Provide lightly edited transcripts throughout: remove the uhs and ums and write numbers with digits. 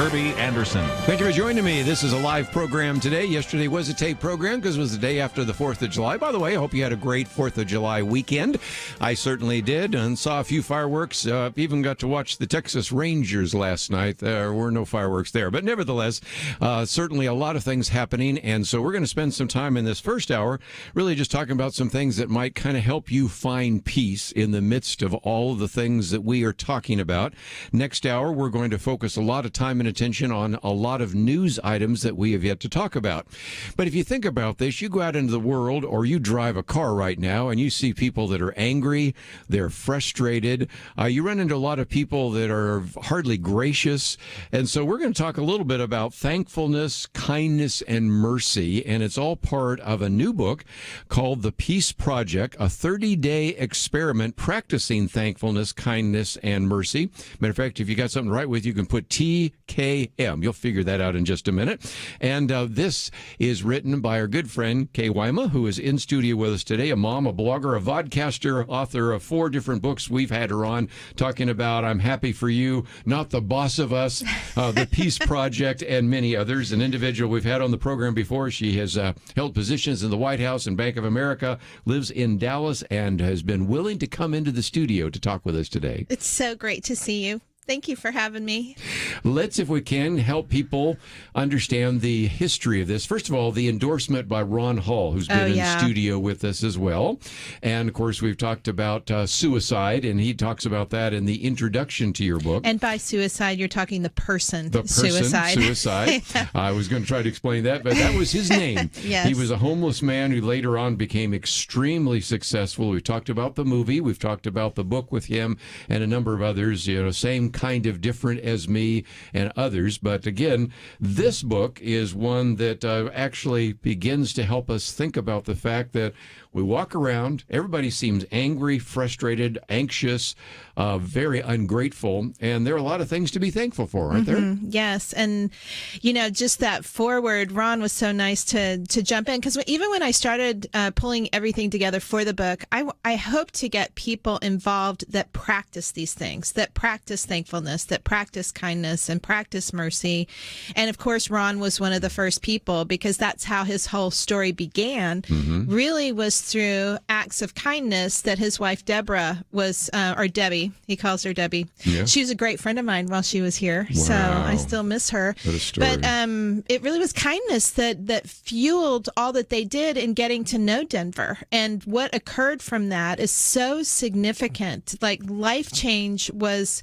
Kerby Anderson. Thank you for joining me. This is a live program today. Yesterday was a tape program because it was the day after the 4th of July. By the way, I hope you had a great 4th of July weekend. I certainly did, and saw a few fireworks. Even got to watch the Texas Rangers last night. There were no fireworks there, but nevertheless, certainly a lot of things happening. And so we're going to spend some time in this first hour really just talking about some things that might kind of help you find peace in the midst of all of the things that we are talking about. Next hour, we're going to focus a lot of time and attention on a lot of news items that we have yet to talk about. But if you think about this, you go out into the world or you drive a car right now and you see people that are angry, they're frustrated. You run into a lot of people that are hardly gracious. And so we're going to talk a little bit about thankfulness, kindness, and mercy. And it's all part of a new book called The Peace Project, a 30-day experiment practicing thankfulness, kindness, and mercy. Matter of fact, if you got something to write with, you can put TKM. You'll figure that out in just a minute. And this is written by our good friend, Kay Wyma, who is in studio with us today, a mom, a blogger, a vodcaster, author of 4 different books. We've had her on talking about I'm Happy for You, Not the Boss of Us, The Peace Project, and many others. An individual we've had on the program before. She has held positions in the White House and Bank of America, lives in Dallas, and has been willing to come into the studio to talk with us today. It's so great to see you. Thank you for having me. Let's, if we can, help people understand the history of this. First of all, the endorsement by Ron Hall, who's been in studio with us as well. And, of course, we've talked about suicide, and he talks about that in the introduction to your book. And by suicide, you're talking the person suicide. I was going to try to explain that, but that was his name. Yes. He was a homeless man who later on became extremely successful. We've talked about the movie. We've talked about the book with him and a number of others, same kind of different as me and others. But again, this book is one that actually begins to help us think about the fact that we walk around, everybody seems angry, frustrated, anxious, very ungrateful, and there are a lot of things to be thankful for, aren't there? Yes, and just that forward, Ron was so nice to jump in, because even when I started pulling everything together for the book, I hope to get people involved that practice these things, that practice thankfulness, that practice kindness, and practice mercy. And of course, Ron was one of the first people, because that's how his whole story began, really was through acts of kindness that his wife Deborah was, or Debbie, he calls her Debbie. Yeah. She was a great friend of mine while she was here. Wow. So I still miss her. What a story. But it really was kindness that fueled all that they did in getting to know Denver. And what occurred from that is so significant. Like, life change was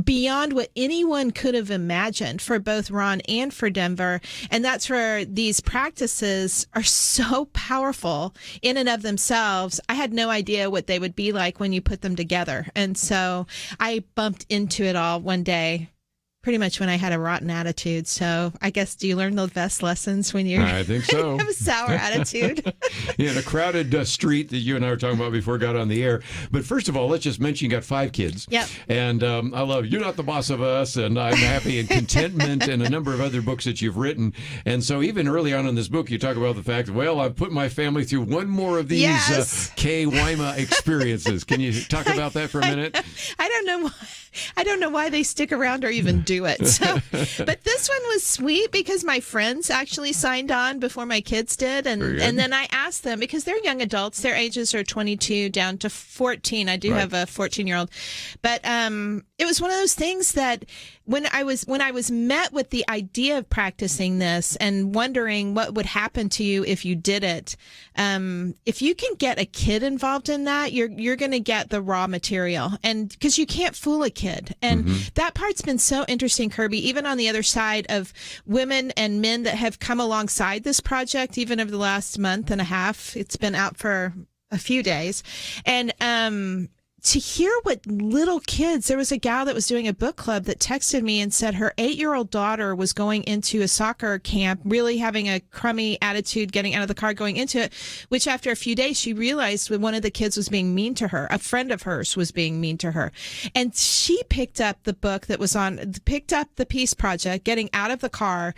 beyond what anyone could have imagined for both Ron and for Denver. And that's where these practices are so powerful in and of themselves. I had no idea what they would be like when you put them together. And so I bumped into it all one day, pretty much when I had a rotten attitude. So I guess, do you learn the best lessons when you I think so. have a sour attitude? Yeah, in a crowded street that you and I were talking about before we got on the air. But first of all, let's just mention you got 5 kids. Yep. And I love You're Not the Boss of Us, and I'm Happy, and Contentment, and a number of other books that you've written. And so even early on in this book, you talk about the fact, well, I've put my family through one more of these Kay Wyma experiences. Can you talk about that for a minute? I don't know why. I don't know why they stick around or even do it. So, but this one was sweet because my friends actually signed on before my kids did. And then I asked them, because they're young adults, their ages are 22 down to 14. I do have a 14-year-old. But it was one of those things that when I was met with the idea of practicing this and wondering what would happen to you if you did it, if you can get a kid involved in that, you're going to get the raw material, and because you can't fool a kid. And that part's been so interesting, Kerby, even on the other side of women and men that have come alongside this project, even over the last month and a half. It's been out for a few days. And to hear what little kids, there was a gal that was doing a book club that texted me and said her 8-year-old daughter was going into a soccer camp, really having a crummy attitude, getting out of the car, going into it, which after a few days, she realized when one of the kids was being mean to her, a friend of hers was being mean to her. And she picked up the book that was picked up the Peace Project, getting out of the car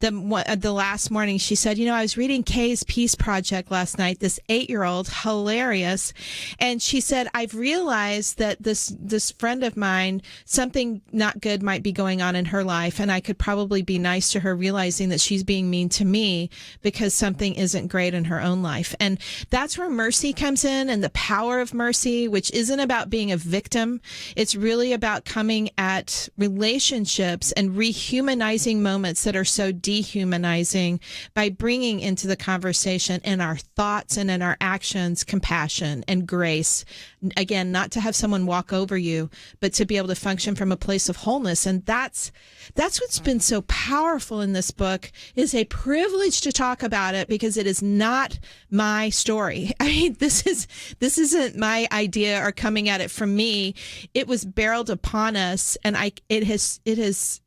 the last morning. She said, I was reading Kay's Peace Project last night, this 8-year-old, hilarious. And she said, I've realized realize that this friend of mine, something not good might be going on in her life, and I could probably be nice to her, realizing that she's being mean to me because something isn't great in her own life. And that's where mercy comes in, and the power of mercy, which isn't about being a victim. It's really about coming at relationships and rehumanizing moments that are so dehumanizing by bringing into the conversation in our thoughts and in our actions compassion and grace. Again, not to have someone walk over you, but to be able to function from a place of wholeness. And that's what's been so powerful in this book. Is a privilege to talk about it because it is not my story. I mean, this isn't my idea or coming at it from me. It was barreled upon us, and it has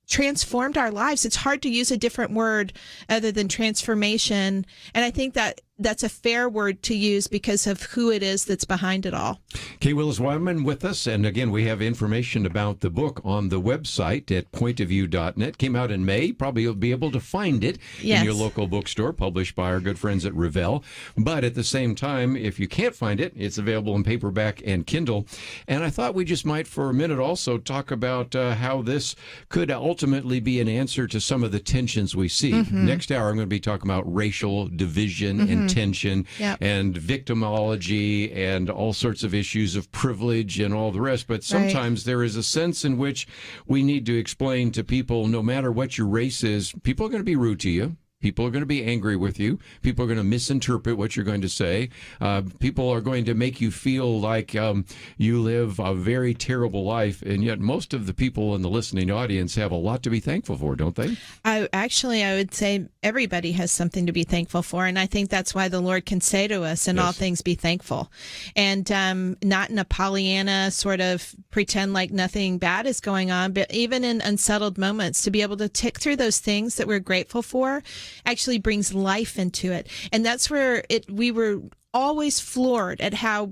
transformed our lives. It's hard to use a different word other than transformation. And I think that that's a fair word to use because of who it is that's behind it all. Kay Wills Wyma with us. And again, we have information about the book on the website at pointofview.net. Came out in May. Probably you'll be able to find it in your local bookstore, published by our good friends at Revell. But at the same time, if you can't find it, it's available in paperback and Kindle. And I thought we just might for a minute also talk about how this could ultimately be an answer to some of the tensions we see. Mm-hmm. Next hour, I'm going to be talking about racial division and tension and victimology and all sorts of issues of privilege and all the rest. But sometimes there is a sense in which we need to explain to people, no matter what your race is, people are going to be rude to you. People are going to be angry with you. People are going to misinterpret what you're going to say. People are going to make you feel like you live a very terrible life. And yet most of the people in the listening audience have a lot to be thankful for, don't they? I would say everybody has something to be thankful for. And I think that's why the Lord can say to us, in all things, be thankful. And not in a Pollyanna sort of pretend like nothing bad is going on, but even in unsettled moments, to be able to tick through those things that we're grateful for actually brings life into it. And that's where we were always floored at how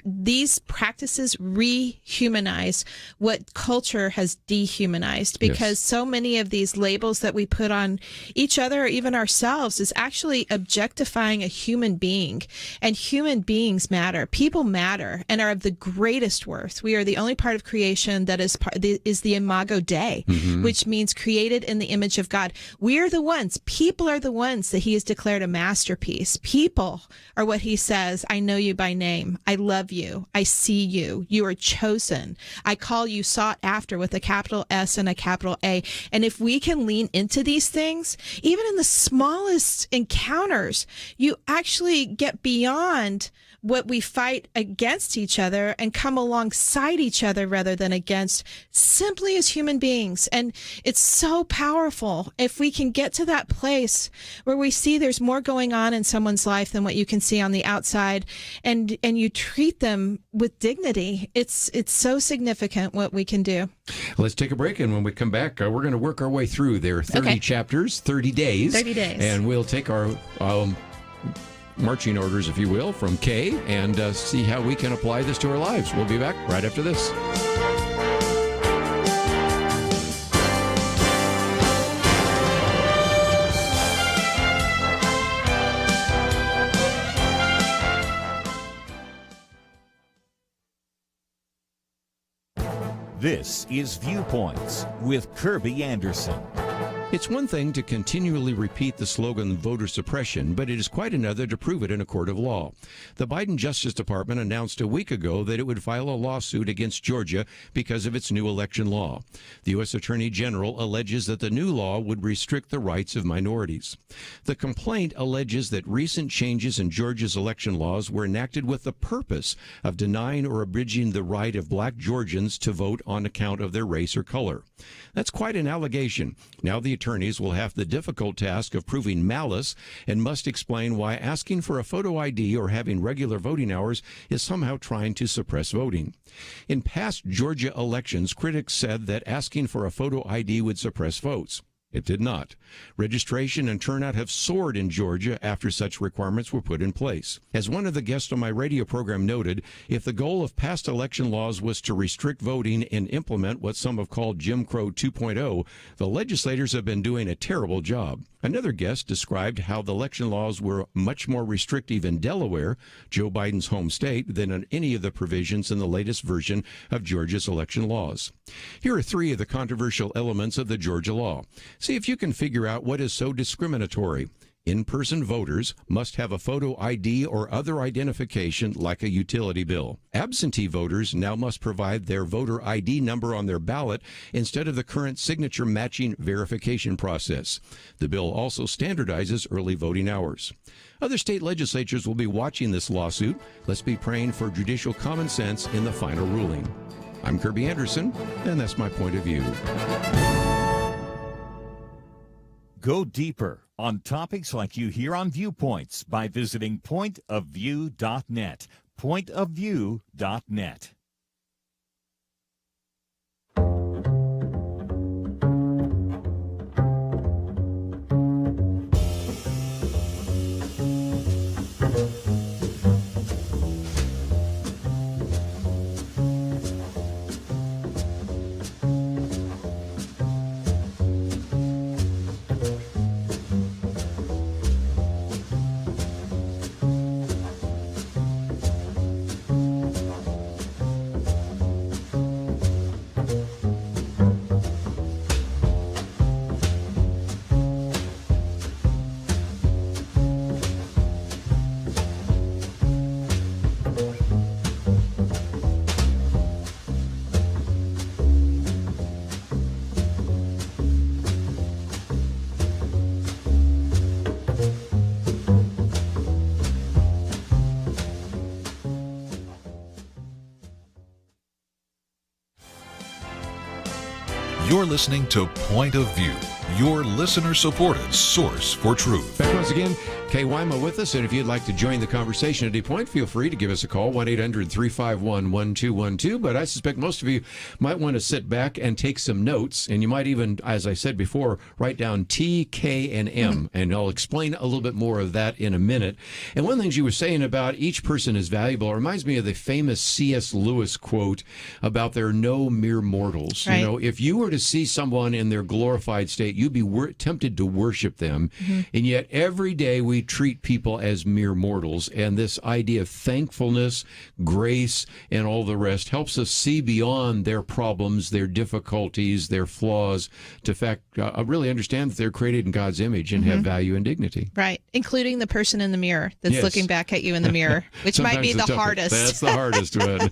these practices rehumanize what culture has dehumanized, because so many of these labels that we put on each other or even ourselves is actually objectifying a human being. And human beings matter. People matter and are of the greatest worth. We are the only part of creation that is the Imago Dei, which means created in the image of God. We are the ones. People are the ones that He has declared a masterpiece. People are what He says, I know you by name. I love you. I see you. You are chosen. I call you sought after with a capital S and a capital A. And if we can lean into these things, even in the smallest encounters, you actually get beyond what we fight against each other and come alongside each other rather than against, simply as human beings. And it's so powerful if we can get to that place where we see there's more going on in someone's life than what you can see on the outside, and you treat them with dignity. It's so significant what we can do. Let's take a break, and when we come back, we're going to work our way through. There are 30 chapters, 30 days. 30 days. And we'll take our marching orders, if you will, from Kay and see how we can apply this to our lives. We'll be back right after this. This is Viewpoints with Kerby Anderson. It's one thing to continually repeat the slogan voter suppression, but it is quite another to prove it in a court of law. The Biden Justice Department announced a week ago that it would file a lawsuit against Georgia because of its new election law. The U.S. Attorney General alleges that the new law would restrict the rights of minorities. The complaint alleges that recent changes in Georgia's election laws were enacted with the purpose of denying or abridging the right of black Georgians to vote on account of their race or color. That's quite an allegation. Now the attorneys will have the difficult task of proving malice and must explain why asking for a photo ID or having regular voting hours is somehow trying to suppress voting. In past Georgia elections, critics said that asking for a photo ID would suppress votes. It did not. Registration and turnout have soared in Georgia after such requirements were put in place. As one of the guests on my radio program noted, if the goal of past election laws was to restrict voting and implement what some have called Jim Crow 2.0, the legislators have been doing a terrible job. Another guest described how the election laws were much more restrictive in Delaware, Joe Biden's home state, than in any of the provisions in the latest version of Georgia's election laws. Here are 3 of the controversial elements of the Georgia law. See if you can figure out what is so discriminatory. In-person voters must have a photo ID or other identification like a utility bill. Absentee voters now must provide their voter ID number on their ballot instead of the current signature matching verification process. The bill also standardizes early voting hours. Other state legislatures will be watching this lawsuit. Let's be praying for judicial common sense in the final ruling. I'm Kerby Anderson, and that's my point of view. Go deeper on topics like you hear on Viewpoints by visiting pointofview.net. Pointofview.net. You're listening to Point of View, your listener-supported source for truth. Back once again, Kay Wyma with us, and if you'd like to join the conversation at any point, feel free to give us a call, 1-800-351-1212. But I suspect most of you might want to sit back and take some notes, and you might even, as I said before, write down T, K, and M, and I'll explain a little bit more of that in a minute. And one of the things you were saying about each person is valuable reminds me of the famous C.S. Lewis quote about there are no mere mortals. Right. You know, if you were to see someone in their glorified state, you'd be tempted to worship them, and yet every day we treat people as mere mortals, and this idea of thankfulness, grace, and all the rest helps us see beyond their problems, their difficulties, their flaws, to really understand that they're created in God's image and have value and dignity. Right, including the person in the mirror that's looking back at you in the mirror, which might be the hardest. That's the hardest one.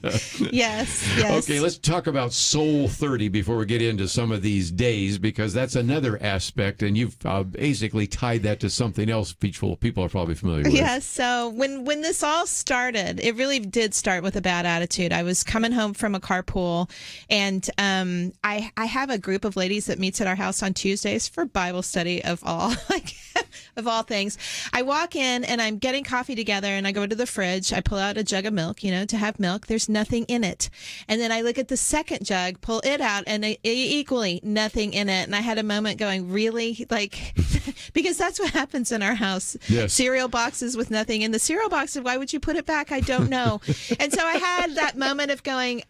Yes. Okay, let's talk about Soul 30 before we get into some of these days, because that's another aspect, and you've basically tied that to something else people are probably familiar with. Yeah, so when this all started, it really did start with a bad attitude. I was coming home from a carpool, and I have a group of ladies that meets at our house on Tuesdays for Bible study of all of all things. I walk in and I'm getting coffee together, and I go to the fridge. I pull out a jug of milk, to have milk. There's nothing in it. And then I look at the second jug, pull it out, and equally nothing in it. And I had a moment going, really? Because that's what happens in our house. Yes. Cereal boxes with nothing in the cereal boxes. Why would you put it back? I don't know. And so I had that moment of going,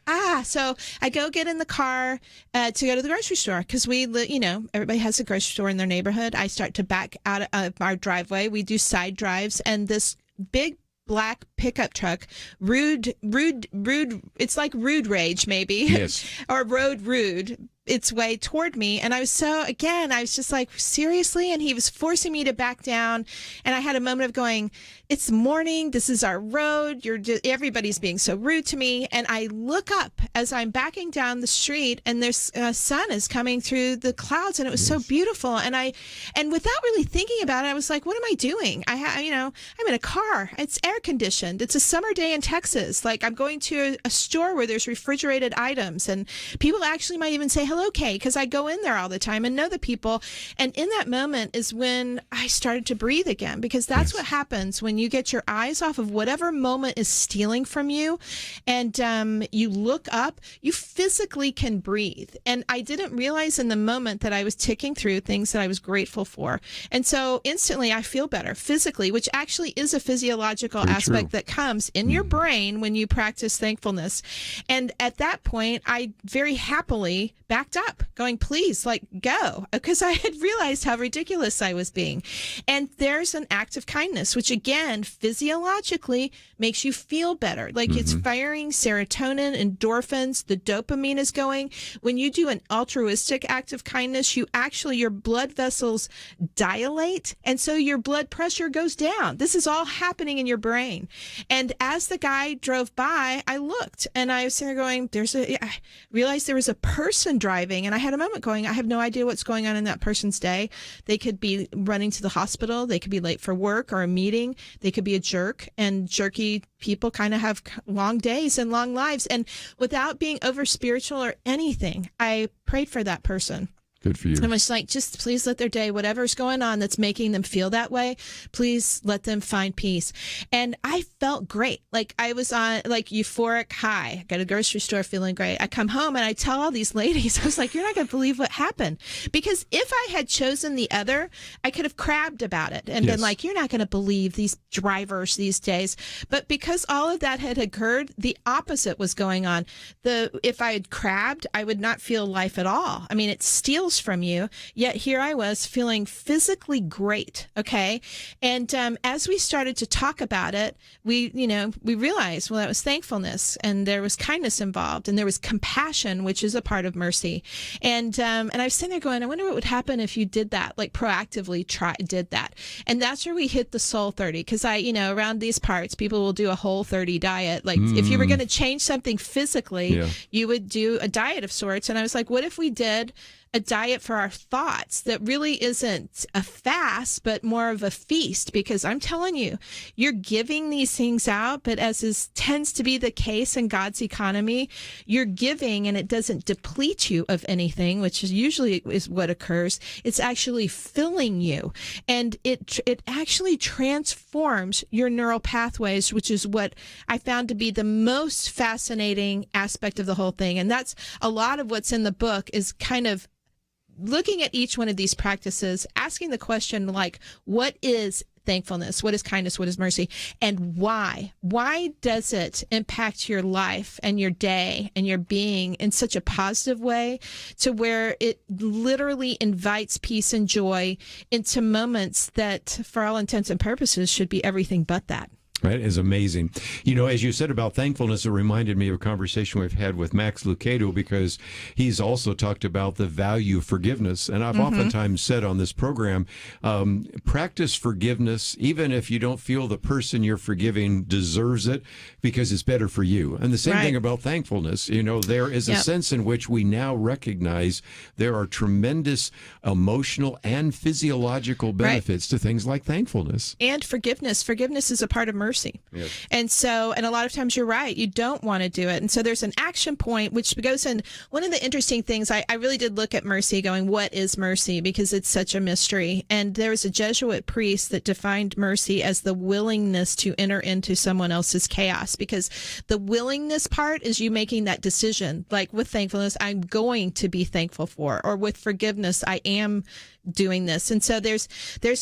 so I go get in the car to go to the grocery store, because everybody has a grocery store in their neighborhood. I start to back out of our driveway. We do side drives, and this big black pickup truck, rude, it's like rude rage maybe. Yes. Or road rude, its way toward me. And I was just like, seriously? And he was forcing me to back down. And I had a moment of going, it's morning. This is our road. Everybody's being so rude to me. And I look up as I'm backing down the street, and there's sun is coming through the clouds, and it was so beautiful. And without really thinking about it, I was like, what am I doing? I'm in a car. It's air conditioned. It's a summer day in Texas. Like, I'm going to a store where there's refrigerated items, and people actually might even say, hello, Kay, because I go in there all the time and know the people. And in that moment is when I started to breathe again, because that's what happens when you get your eyes off of whatever moment is stealing from you, and you look up, you physically can breathe. And I didn't realize in the moment that I was ticking through things that I was grateful for. And so instantly I feel better physically, which actually is a physiological aspect that comes in your brain when you practice thankfulness. And at that point, I very happily backed backed up, going, please, like, go, because I had realized how ridiculous I was being. And there's an act of kindness, which again, physiologically makes you feel better. Like it's firing serotonin, endorphins, the dopamine is going. When you do an altruistic act of kindness, your blood vessels dilate. And so your blood pressure goes down. This is all happening in your brain. And as the guy drove by, I looked and I was sitting there going, I realized there was a person driving, and I had a moment going, I have no idea what's going on in that person's day. They could be running to the hospital. They could be late for work or a meeting. They could be a jerk, and jerky people kind of have long days and long lives. And without being over spiritual or anything, I prayed for that person. Good for you. I was like, just please let their day, whatever's going on that's making them feel that way, please let them find peace. And I felt great. Like I was on like euphoric high. I got a grocery store feeling great. I come home and I tell all these ladies, I was like, you're not going to believe what happened. Because if I had chosen the other, I could have crabbed about it and been like, you're not going to believe these drivers these days. But because all of that had occurred, the opposite was going on. If I had crabbed, I would not feel life at all. I mean, it steals from you, yet here I was feeling physically great. Okay. And as we started to talk about it, we realized, well, that was thankfulness, and there was kindness involved, and there was compassion, which is a part of mercy. And I was sitting there going, I wonder what would happen if you did that, like proactively did that. And that's where we hit the Soul 30. Cause around these parts, people will do a Whole 30 diet. Like if you were going to change something physically, you would do a diet of sorts. And I was like, what if we did a diet for our thoughts that really isn't a fast, but more of a feast? Because I'm telling you, you're giving these things out, but tends to be the case in God's economy, you're giving and it doesn't deplete you of anything, which is usually what occurs. It's actually filling you, and it actually transforms your neural pathways, which is what I found to be the most fascinating aspect of the whole thing. And that's a lot of what's in the book, is kind of looking at each one of these practices, asking the question like, what is thankfulness? What is kindness? What is mercy? And why? Why does it impact your life and your day and your being in such a positive way, to where it literally invites peace and joy into moments that, for all intents and purposes, should be everything but that? Right, is amazing. As you said about thankfulness, it reminded me of a conversation we've had with Max Lucado, because he's also talked about the value of forgiveness. And I've oftentimes said on this program, practice forgiveness, even if you don't feel the person you're forgiving deserves it, because it's better for you. And the same thing about thankfulness. There is a sense in which we now recognize there are tremendous emotional and physiological benefits to things like thankfulness. And forgiveness. Forgiveness is a part of mercy. Yes. And a lot of times you're right, you don't want to do it. And so there's an action point, which goes in. One of the interesting things, I really did look at mercy going, what is mercy? Because it's such a mystery. And there was a Jesuit priest that defined mercy as the willingness to enter into someone else's chaos. Because the willingness part is you making that decision. Like with thankfulness, I'm going to be thankful for, or with forgiveness, I am doing this. And so there's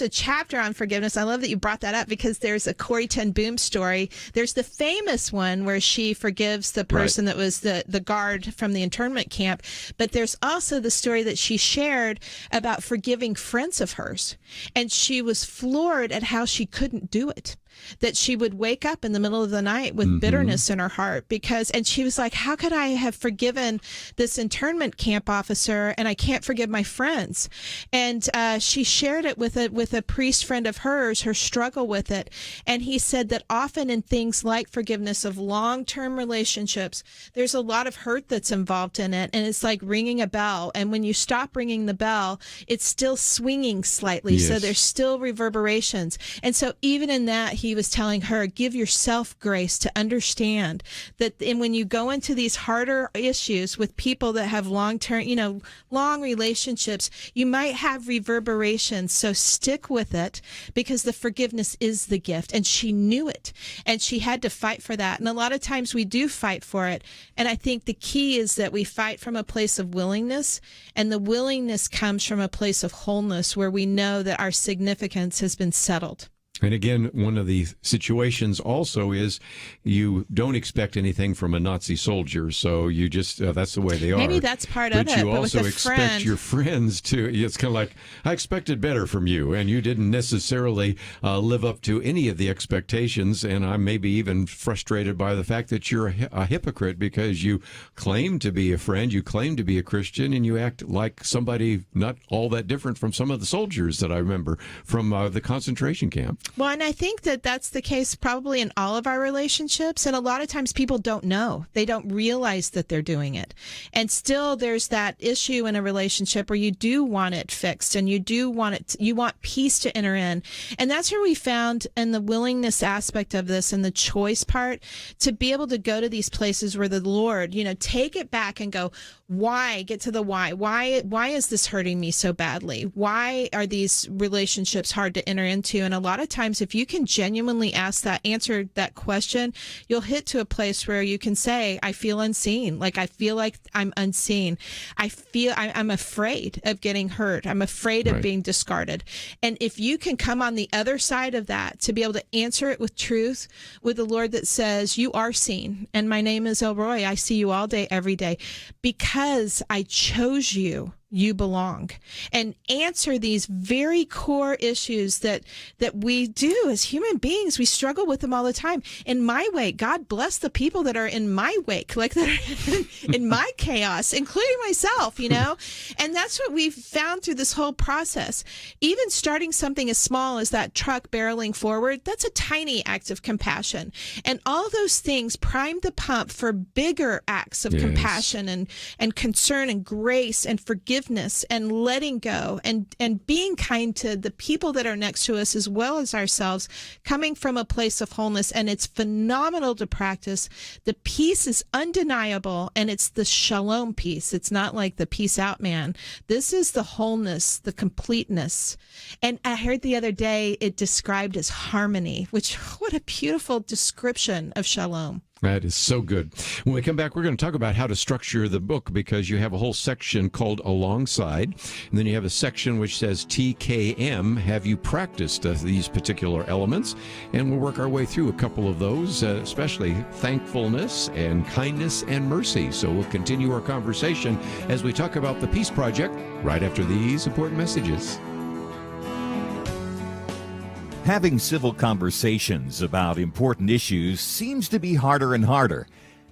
a chapter on forgiveness. I love that you brought that up, because there's a Corrie ten Boom story. There's the famous one where she forgives the person that was the guard from the internment camp. But there's also the story that she shared about forgiving friends of hers. And she was floored at how she couldn't do it. That she would wake up in the middle of the night with bitterness in her heart, and she was like, how could I have forgiven this internment camp officer and I can't forgive my friends? And she shared it with a priest friend of hers, her struggle with it. And he said that often in things like forgiveness of long-term relationships, there's a lot of hurt that's involved in it. And it's like ringing a bell. And when you stop ringing the bell, it's still swinging slightly. Yes. So there's still reverberations. And so even in that, he was telling her, give yourself grace to understand that when you go into these harder issues with people that have long-term, long relationships, you might have reverberations. So stick with it, because the forgiveness is the gift. And she knew it, and she had to fight for that. And a lot of times we do fight for it. And I think the key is that we fight from a place of willingness, and the willingness comes from a place of wholeness, where we know that our significance has been settled. And again, one of the situations also is you don't expect anything from a Nazi soldier, so you just, that's the way they are. Maybe that's part of it. But you but also with a expect friend, your friends to, it's kind of like, I expected better from you, and you didn't necessarily live up to any of the expectations, and I'm maybe even frustrated by the fact that you're a hypocrite because you claim to be a friend, you claim to be a Christian, and you act like somebody not all that different from some of the soldiers that I remember from the concentration camp. Well, and I think that that's the case probably in all of our relationships. And a lot of times people don't know. They don't realize that they're doing it. And still there's that issue in a relationship where you do want it fixed and you do want it, you want peace to enter in. And that's where we found in the willingness aspect of this and the choice part to be able to go to these places where the Lord, take it back and go, why? Get to the why. Why is this hurting me so badly? Why are these relationships hard to enter into? And a lot of times, if you can genuinely answer that question, you'll hit to a place where you can say, I feel unseen. Like I feel like I'm unseen. I'm afraid of getting hurt. I'm afraid of being discarded. And if you can come on the other side of that to be able to answer it with truth, with the Lord that says, you are seen. And my name is Elroy. I see you all day, every day. Because I chose you, you belong. And answer these very core issues that we do as human beings. We struggle with them all the time. In my wake, God bless the people that are in my wake, like that are in my chaos, including myself, And that's what we've found through this whole process. Even starting something as small as that truck barreling forward, that's a tiny act of compassion. And all those things prime the pump for bigger acts of compassion and concern and grace and forgiveness and letting go and being kind to the people that are next to us as well as ourselves, coming from a place of wholeness. And it's phenomenal to practice. The peace is undeniable, and it's the shalom peace. It's not like the peace out man. This is the wholeness, the completeness. And I heard the other day it described as harmony, which what a beautiful description of shalom. That is so good. When we come back, we're going to talk about how to structure the book, because you have a whole section called Alongside, and then you have a section which says TKM. Have you practiced these particular elements? And we'll work our way through a couple of those, especially thankfulness and kindness and mercy. So we'll continue our conversation as we talk about the Peace Project right after these important messages. Having civil conversations about important issues seems to be harder and harder.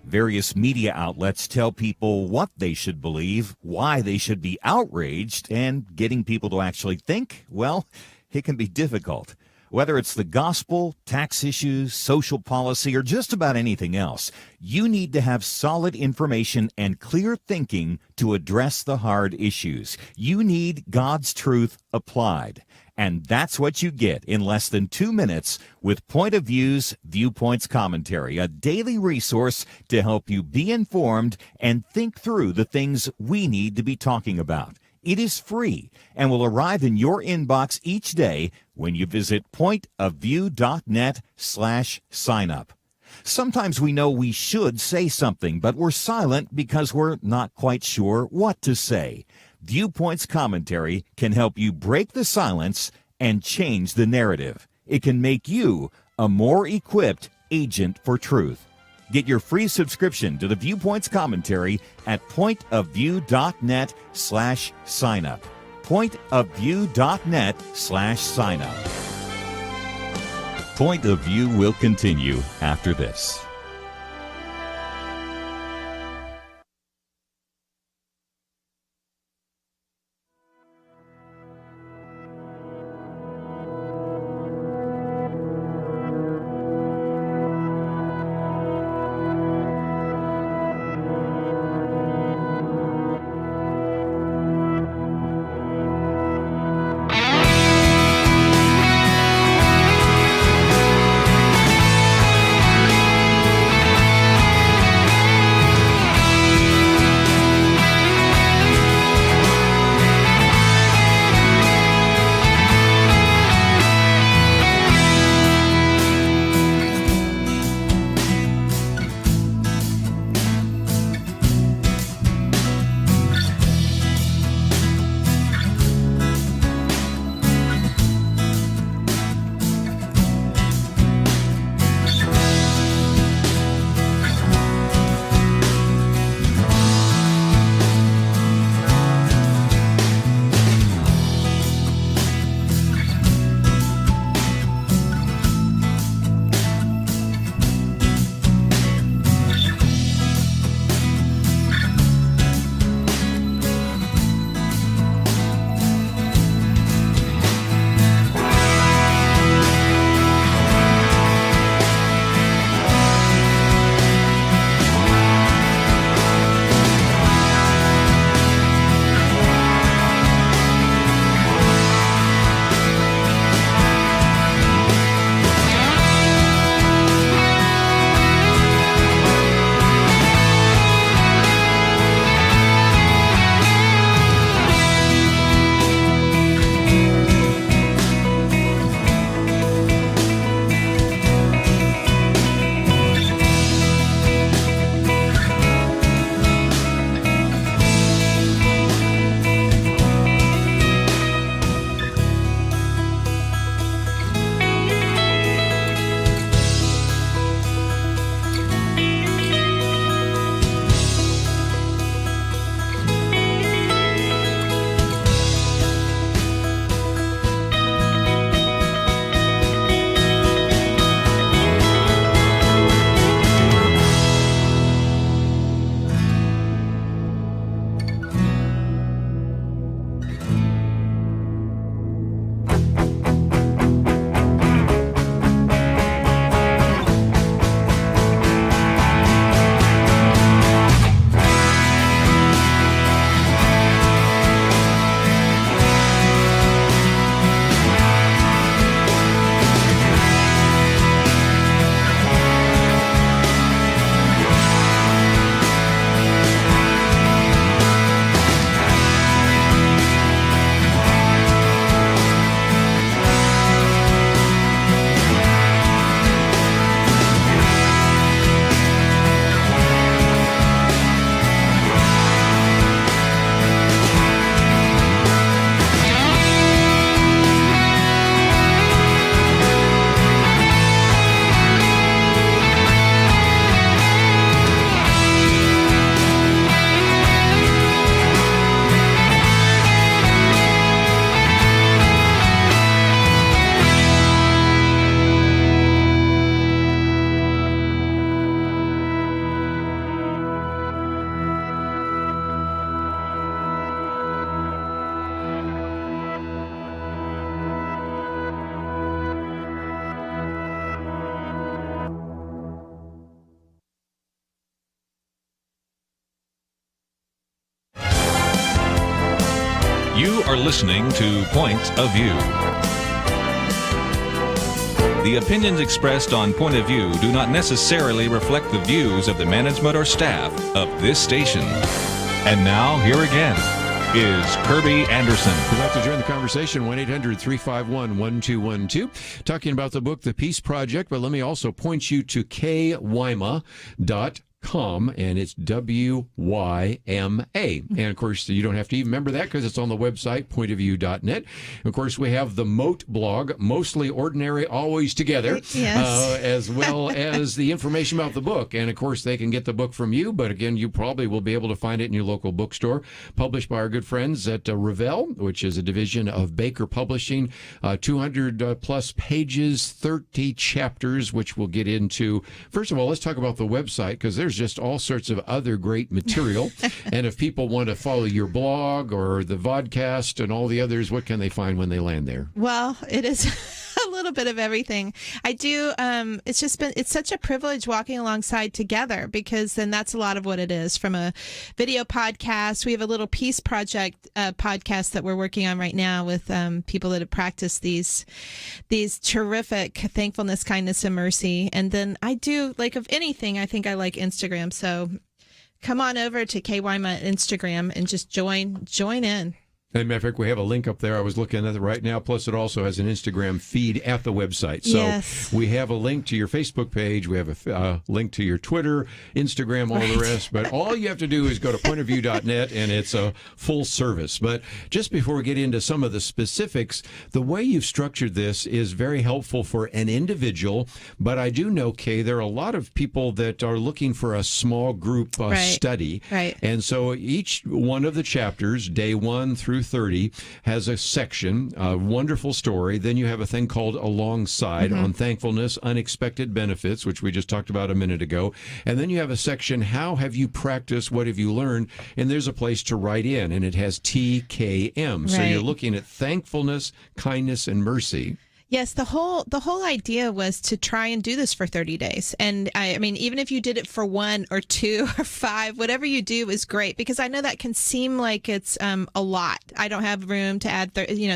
Various media outlets tell people what they should believe, why they should be outraged, and getting people to actually think, well, it can be difficult. Whether it's the gospel, tax issues, social policy, or just about anything else, you need to have solid information and clear thinking to address the hard issues. You need God's truth applied. And that's what you get in less than 2 minutes with Point of View's Viewpoints Commentary, a daily resource to help you be informed and think through the things we need to be talking about. It is free and will arrive in your inbox each day when you visit pointofview.net/signup. Sometimes we know we should say something, but we're silent because we're not quite sure what to say. Viewpoints Commentary can help you break the silence and change the narrative. It can make you a more equipped agent for truth. Get your free subscription to the Viewpoints Commentary at pointofview.net/signup. Pointofview.net/signup. Point of View will continue after this. are listening to Point of View. The opinions expressed on Point of View do not necessarily reflect the views of the management or staff of this station. And now, here again is Kerby Anderson. We'd like to join the conversation, 1-800-351-1212, talking about the book, The Peace Project, but let me also point you to kwyma.com, and it's WYMA. And of course, you don't have to even remember that because it's on the website, pointofview.net. Of course, we have the Moat blog, Mostly Ordinary, Always Together, yes. As well as the information about the book. And of course, they can get the book from you, but again, you probably will be able to find it in your local bookstore. Published by our good friends at Revell, which is a division of Baker Publishing. 200 plus pages, 30 chapters, which we'll get into. First of all, let's talk about the website, because there's just all sorts of other great material. And if people want to follow your blog or the vodcast and all the others, what can they find when they land there? Well, it is a little bit of everything. I do. It's such a privilege walking alongside together, because then that's a lot of what it is. From a video podcast, we have a little Peace Project podcast that we're working on right now with people that have practiced these terrific thankfulness, kindness, and mercy. And then I do, like, of anything, I think I like Instagram. So come on over to Kay Wills Instagram and just join in. As a matter of fact, we have a link up there. I was looking at it right now. Plus, it also has an Instagram feed at the website. So yes. We have a link to your Facebook page. We have a link to your Twitter, Instagram, all the rest. But all you have to do is go to pointofview.net, and it's a full service. But just before we get into some of the specifics, the way you've structured this is very helpful for an individual. But I do know, Kay, there are a lot of people that are looking for a small group study. Right. And so each one of the chapters, day 1 through 30, has a section, a wonderful story. Then you have a thing called Alongside on thankfulness, unexpected benefits, which we just talked about a minute ago. And then you have a section, How have you practiced? What have you learned? And there's a place to write in, and it has TKM. So you're looking at thankfulness, kindness, and mercy. Yes, the whole idea was to try and do this for 30 days. And I mean, even if you did it for 1 or 2 or 5, whatever you do is great, because I know that can seem like it's a lot. I don't have room to add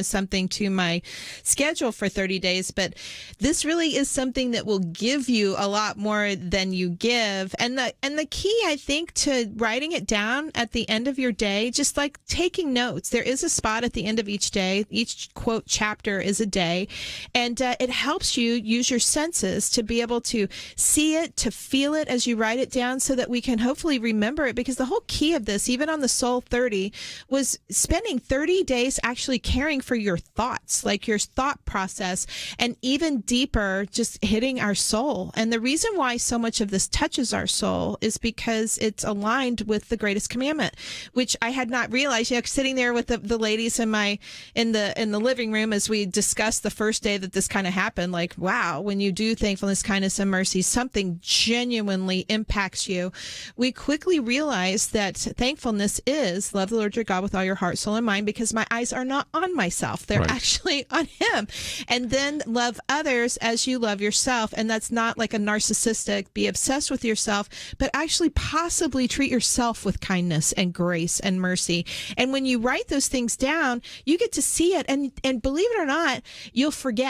something to my schedule for 30 days, but this really is something that will give you a lot more than you give. And the key, I think, to writing it down at the end of your day, just like taking notes. There is a spot at the end of each day. Each quote chapter is a day. And it helps you use your senses to be able to see it, to feel it as you write it down, so that we can hopefully remember it. Because the whole key of this, even on the Soul 30, was spending 30 days actually caring for your thoughts, like your thought process, and even deeper, just hitting our soul. And the reason why so much of this touches our soul is because it's aligned with the greatest commandment, which I had not realized. Sitting there with the ladies in the living room as we discussed the first day that this kind of happened, like, wow, when you do thankfulness, kindness, and mercy, something genuinely impacts you. We quickly realized that thankfulness is love the Lord your God with all your heart, soul, and mind, because my eyes are not on myself. They're actually on him. And then love others as you love yourself. And that's not like a narcissistic, be obsessed with yourself, but actually possibly treat yourself with kindness and grace and mercy. And when you write those things down, you get to see it. And believe it or not, you'll forget.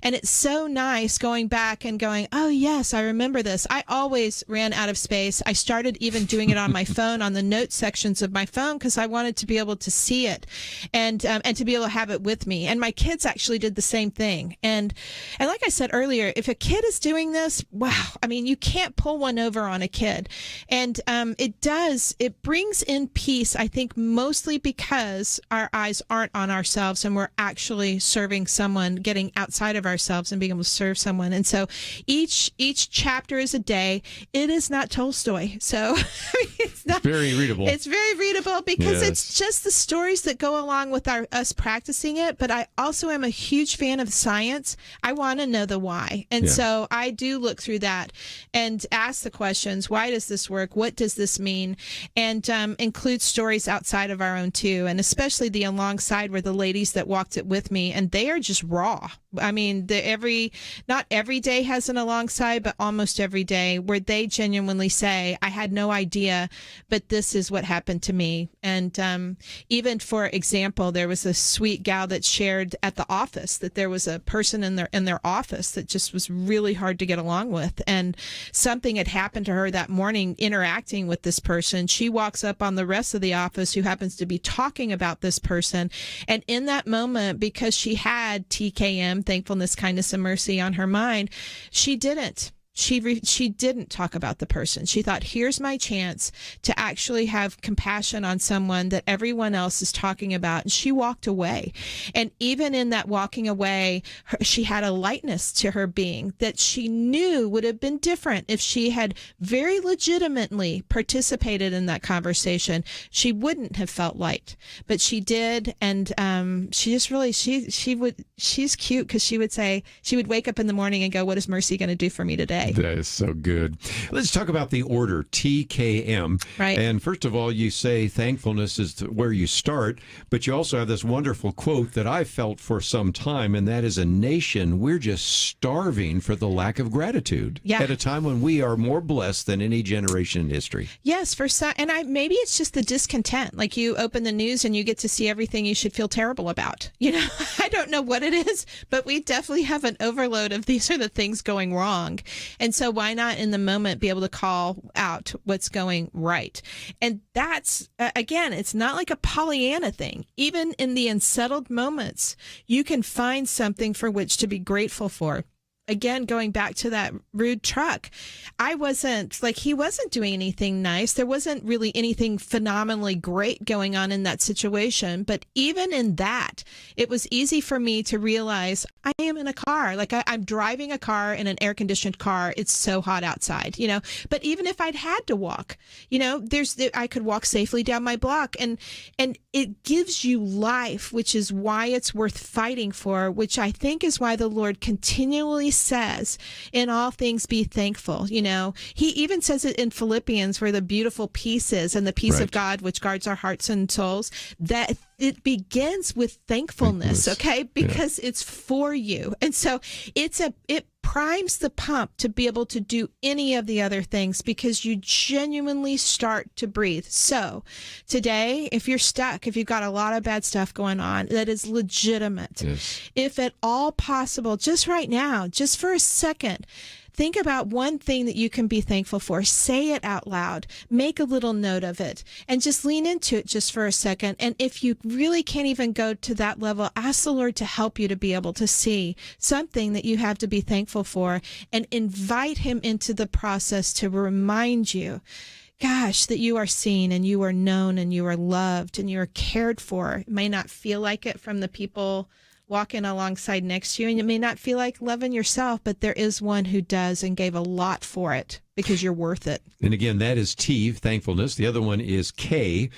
And it's so nice going back and going, oh, yes, I remember this. I always ran out of space. I started even doing it on my phone, on the notes sections of my phone, because I wanted to be able to see it and to be able to have it with me. And my kids actually did the same thing. And like I said earlier, if a kid is doing this, wow, I mean, you can't pull one over on a kid. And it brings in peace, I think, mostly because our eyes aren't on ourselves and we're actually serving someone, getting outside of ourselves and being able to serve someone. And so each chapter is a day. It is not Tolstoy. So it's not very readable. It's very readable because it's just the stories that go along with us practicing it. But I also am a huge fan of science. I want to know the why. And so I do look through that and ask the questions. Why does this work? What does this mean? And include stories outside of our own too. And especially the alongside were the ladies that walked it with me, and they are just raw. I mean, not every day has an alongside, but almost every day, where they genuinely say, I had no idea but this is what happened to me. And even, for example, there was a sweet gal that shared at the office that there was a person in their office that just was really hard to get along with. And something had happened to her that morning interacting with this person. She walks up on the rest of the office who happens to be talking about this person. And in that moment, because she had TKM, thankfulness, kindness, and mercy on her mind, she didn't. She didn't talk about the person. She thought, here's my chance to actually have compassion on someone that everyone else is talking about. And she walked away. And even in that walking away, she had a lightness to her being that she knew would have been different if she had very legitimately participated in that conversation. She wouldn't have felt light, but she did. And she just really, she's cute because she would wake up in the morning and go, what is Mercy going to do for me today? That is so good. Let's talk about the order, TKM. Right. And first of all, you say thankfulness is where you start, but you also have this wonderful quote that I've felt for some time, and that is, a nation, we're just starving for the lack of gratitude at a time when we are more blessed than any generation in history. Yes, for some, and maybe it's just the discontent. Like, you open the news and you get to see everything you should feel terrible about. I don't know what it is, but we definitely have an overload of these are the things going wrong. And so why not in the moment be able to call out what's going right? And that's, again, it's not like a Pollyanna thing. Even in the unsettled moments, you can find something for which to be grateful for. Again, going back to that rude truck, he wasn't doing anything nice. There wasn't really anything phenomenally great going on in that situation. But even in that, it was easy for me to realize I am in a car. Like, I'm driving a car in an air conditioned car. It's so hot outside, but even if I'd had to walk, I could walk safely down my block, and it gives you life, which is why it's worth fighting for, which I think is why the Lord continually says, in all things be thankful. He even says it in Philippians, where the beautiful peace is, and the peace of God, which guards our hearts and souls, that it begins with thankfulness, okay? Because it's for you. And so it primes the pump to be able to do any of the other things, because you genuinely start to breathe. So today, if you're stuck, if you've got a lot of bad stuff going on that is legitimate, if at all possible, just right now, just for a second, think about one thing that you can be thankful for. Say it out loud. Make a little note of it and just lean into it just for a second. And if you really can't even go to that level, ask the Lord to help you to be able to see something that you have to be thankful for, and invite him into the process to remind you, gosh, that you are seen and you are known and you are loved and you are cared for. It may not feel like it from the people walking alongside next to you, and you may not feel like loving yourself, but there is one who does and gave a lot for it, because you're worth it. And again, that is T, thankfulness. The other one is K.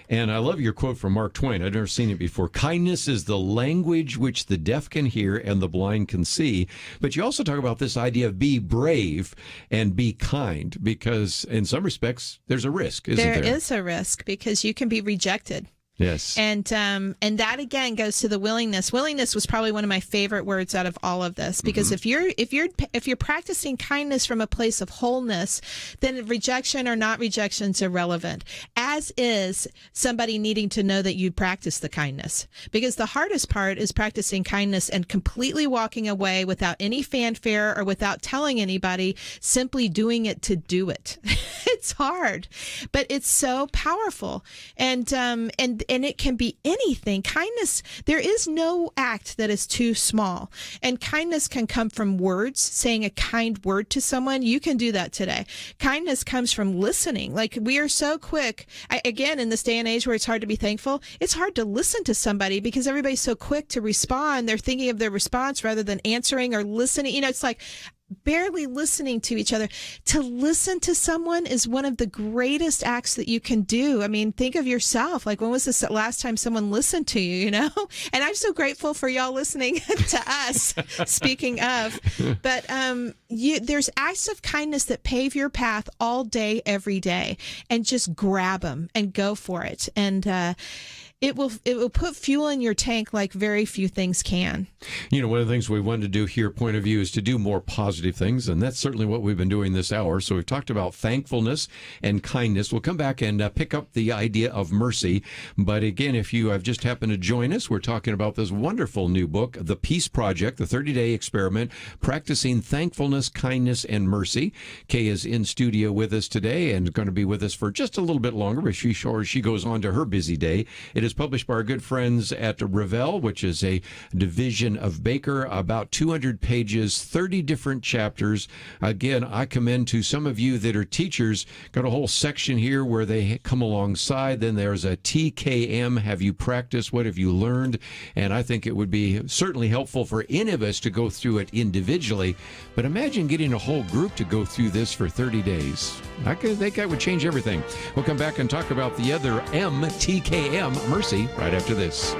And I love your quote from Mark Twain. I've never seen it before. Kindness is the language which the deaf can hear and the blind can see. But you also talk about this idea of be brave and be kind, because in some respects, there's a risk, isn't there? There is a risk, because you can be rejected. Yes. And that again goes to the willingness. Willingness was probably one of my favorite words out of all of this, because if you're practicing kindness from a place of wholeness, then rejection or not rejection is irrelevant, as is somebody needing to know that you practice the kindness. Because the hardest part is practicing kindness and completely walking away without any fanfare or without telling anybody, simply doing it to do it. It's hard, but it's so powerful. And it can be anything. Kindness, there is no act that is too small. And kindness can come from words, saying a kind word to someone. You can do that today. Kindness comes from listening. Like, we are so quick. Again, in this day and age where it's hard to be thankful, it's hard to listen to somebody because everybody's so quick to respond. They're thinking of their response rather than answering or listening. It's like barely listening to each other. To listen to someone is one of the greatest acts that you can do. I mean, think of yourself. Like, when was the last time someone listened to you, And I'm so grateful for y'all listening to us, speaking of. But, there's acts of kindness that pave your path all day, every day, and just grab them and go for it. And it will put fuel in your tank like very few things can. You know, one of the things we wanted to do here, Point of View, is to do more positive things, and that's certainly what we've been doing this hour. So we've talked about thankfulness and kindness. We'll come back and pick up the idea of mercy. But again, if you have just happened to join us, we're talking about this wonderful new book, The Peace Project, the 30-day experiment, practicing thankfulness, kindness, and mercy. Kay is in studio with us today and going to be with us for just a little bit longer before she goes on to her busy day. It is published by our good friends at Revell, which is a division of Baker, about 200 pages, 30 different chapters. Again, I commend to some of you that are teachers, got a whole section here where they come alongside. Then there's a TKM, have you practiced, what have you learned? And I think it would be certainly helpful for any of us to go through it individually. But imagine getting a whole group to go through this for 30 days. I think that would change everything. We'll come back and talk about the other M, TKM, mercy, right after this.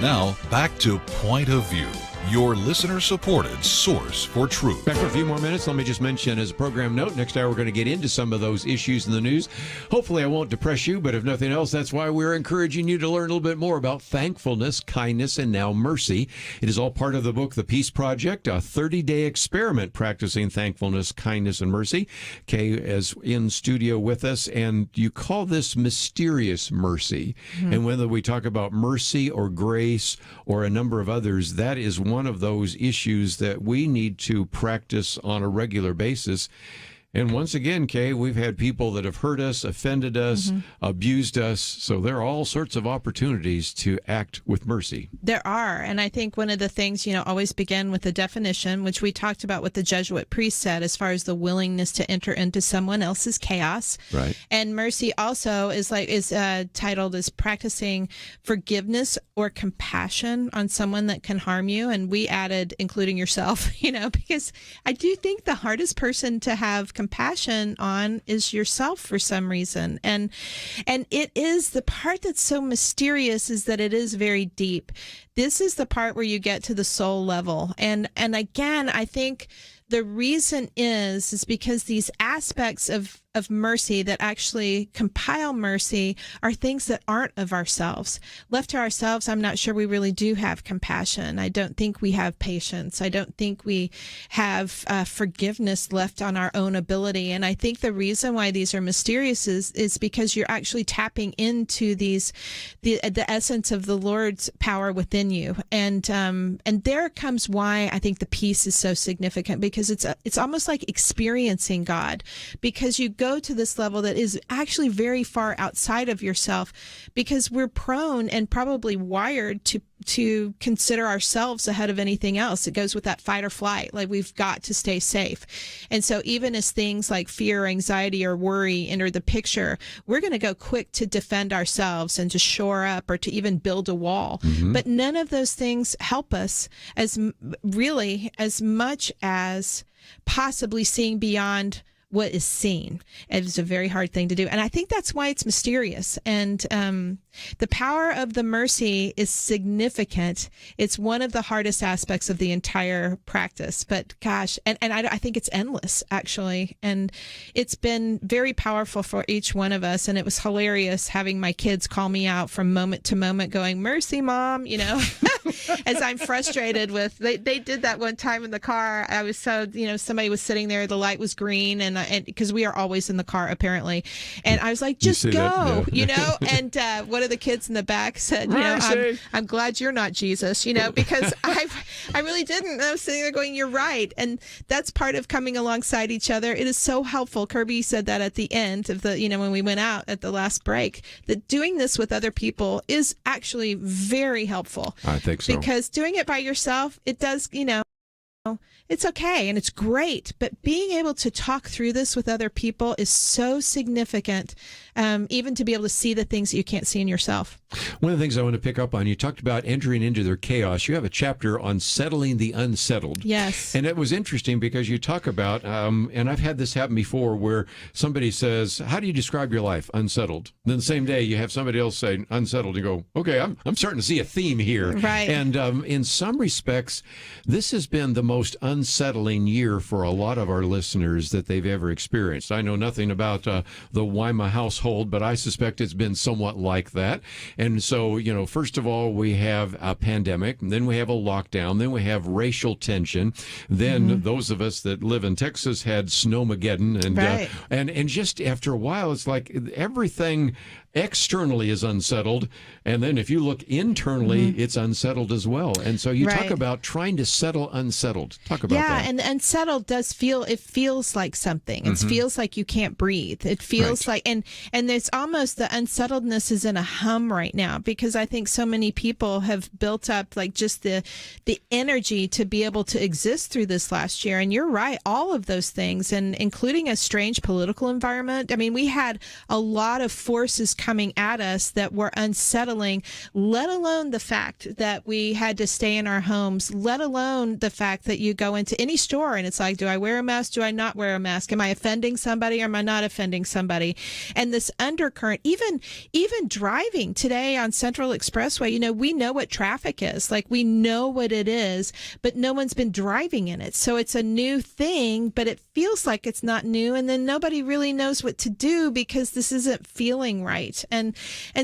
Now, back to Point of View, your listener-supported source for truth. Back for a few more minutes. Let me just mention as a program note, next hour we're going to get into some of those issues in the news. Hopefully I won't depress you, but if nothing else, that's why we're encouraging you to learn a little bit more about thankfulness, kindness, and now mercy. It is all part of the book, The Peace Project, a 30-day experiment practicing thankfulness, kindness, and mercy. Kay is in studio with us, and you call this mysterious mercy. And whether we talk about mercy or grace or a number of others, that is one of those issues that we need to practice on a regular basis. And once again, Kay, we've had people that have hurt us, offended us, abused us. So there are all sorts of opportunities to act with mercy. There are. And I think one of the things, always begin with the definition, which we talked about what the Jesuit priest said, as far as the willingness to enter into someone else's chaos. Right. And mercy also is titled as practicing forgiveness or compassion on someone that can harm you. And we added, including yourself, because I do think the hardest person to have compassion on is yourself for some reason. And it is the part that's so mysterious, is that it is very deep. This is the part where you get to the soul level. And again, I think the reason is because these aspects of mercy that actually compile mercy are things that aren't of ourselves. Left to ourselves, I'm not sure we really do have compassion. I don't think we have patience. I don't think we have forgiveness left on our own ability. And I think the reason why these are mysterious is because you're actually tapping into the essence of the Lord's power within you. And there comes why I think the peace is so significant, because it's almost like experiencing God, because you go to this level that is actually very far outside of yourself, because we're prone and probably wired to consider ourselves ahead of anything else. It goes with that fight or flight, like we've got to stay safe. And so even as things like fear, anxiety, or worry enter the picture, we're going to go quick to defend ourselves and to shore up or to even build a wall. But none of those things help us as much as possibly seeing beyond what is seen. It is a very hard thing to do. And I think that's why it's mysterious. And the power of the mercy is significant. It's one of the hardest aspects of the entire practice. But gosh, and I think it's endless, actually. And it's been very powerful for each one of us. And it was hilarious having my kids call me out from moment to moment going, "Mercy, Mom," as I'm frustrated with, they did that one time in the car. I was so, somebody was sitting there, the light was green, and because we are always in the car apparently, and I was like, "Just go," and one of the kids in the back said, I'm glad you're not Jesus, because I really didn't. I was sitting there going, "You're right." And that's part of coming alongside each other. It is so helpful. Kerby said that at the end of the, when we went out at the last break, that doing this with other people is actually very helpful. I think so. Because doing it by yourself, it does, it's okay and it's great, but being able to talk through this with other people is so significant, even to be able to see the things that you can't see in yourself. One of the things I want to pick up on, you talked about entering into their chaos. You have a chapter on settling the unsettled. Yes. And it was interesting because you talk about, and I've had this happen before, where somebody says, "How do you describe your life?" Unsettled. Then the same day you have somebody else say unsettled. You go, "Okay, I'm starting to see a theme here." Right. And in some respects, this has been the most unsettling year for a lot of our listeners that they've ever experienced. I know nothing about the Wyma household, but I suspect it's been somewhat like that. And so, first of all, we have a pandemic, and then we have a lockdown, then we have racial tension. Then those of us that live in Texas had Snowmageddon, and right. And just after a while, it's like everything externally is unsettled, and then if you look internally, it's unsettled as well. And so you talk about trying to settle unsettled. Talk about that. Yeah, and unsettled feels like something. It feels like you can't breathe. It feels like, and there's almost, the unsettledness is in a hum right now, because I think so many people have built up like just the energy to be able to exist through this last year. And you're right, all of those things, and including a strange political environment. I mean, we had a lot of forces coming at us that were unsettling, let alone the fact that we had to stay in our homes, let alone the fact that you go into any store and it's like, do I wear a mask? Do I not wear a mask? Am I offending somebody or am I not offending somebody? And this undercurrent, even driving today on Central Expressway, we know what traffic is. Like, we know what it is, but no one's been driving in it. So it's a new thing, but it feels like it's not new. And then nobody really knows what to do because this isn't feeling right. And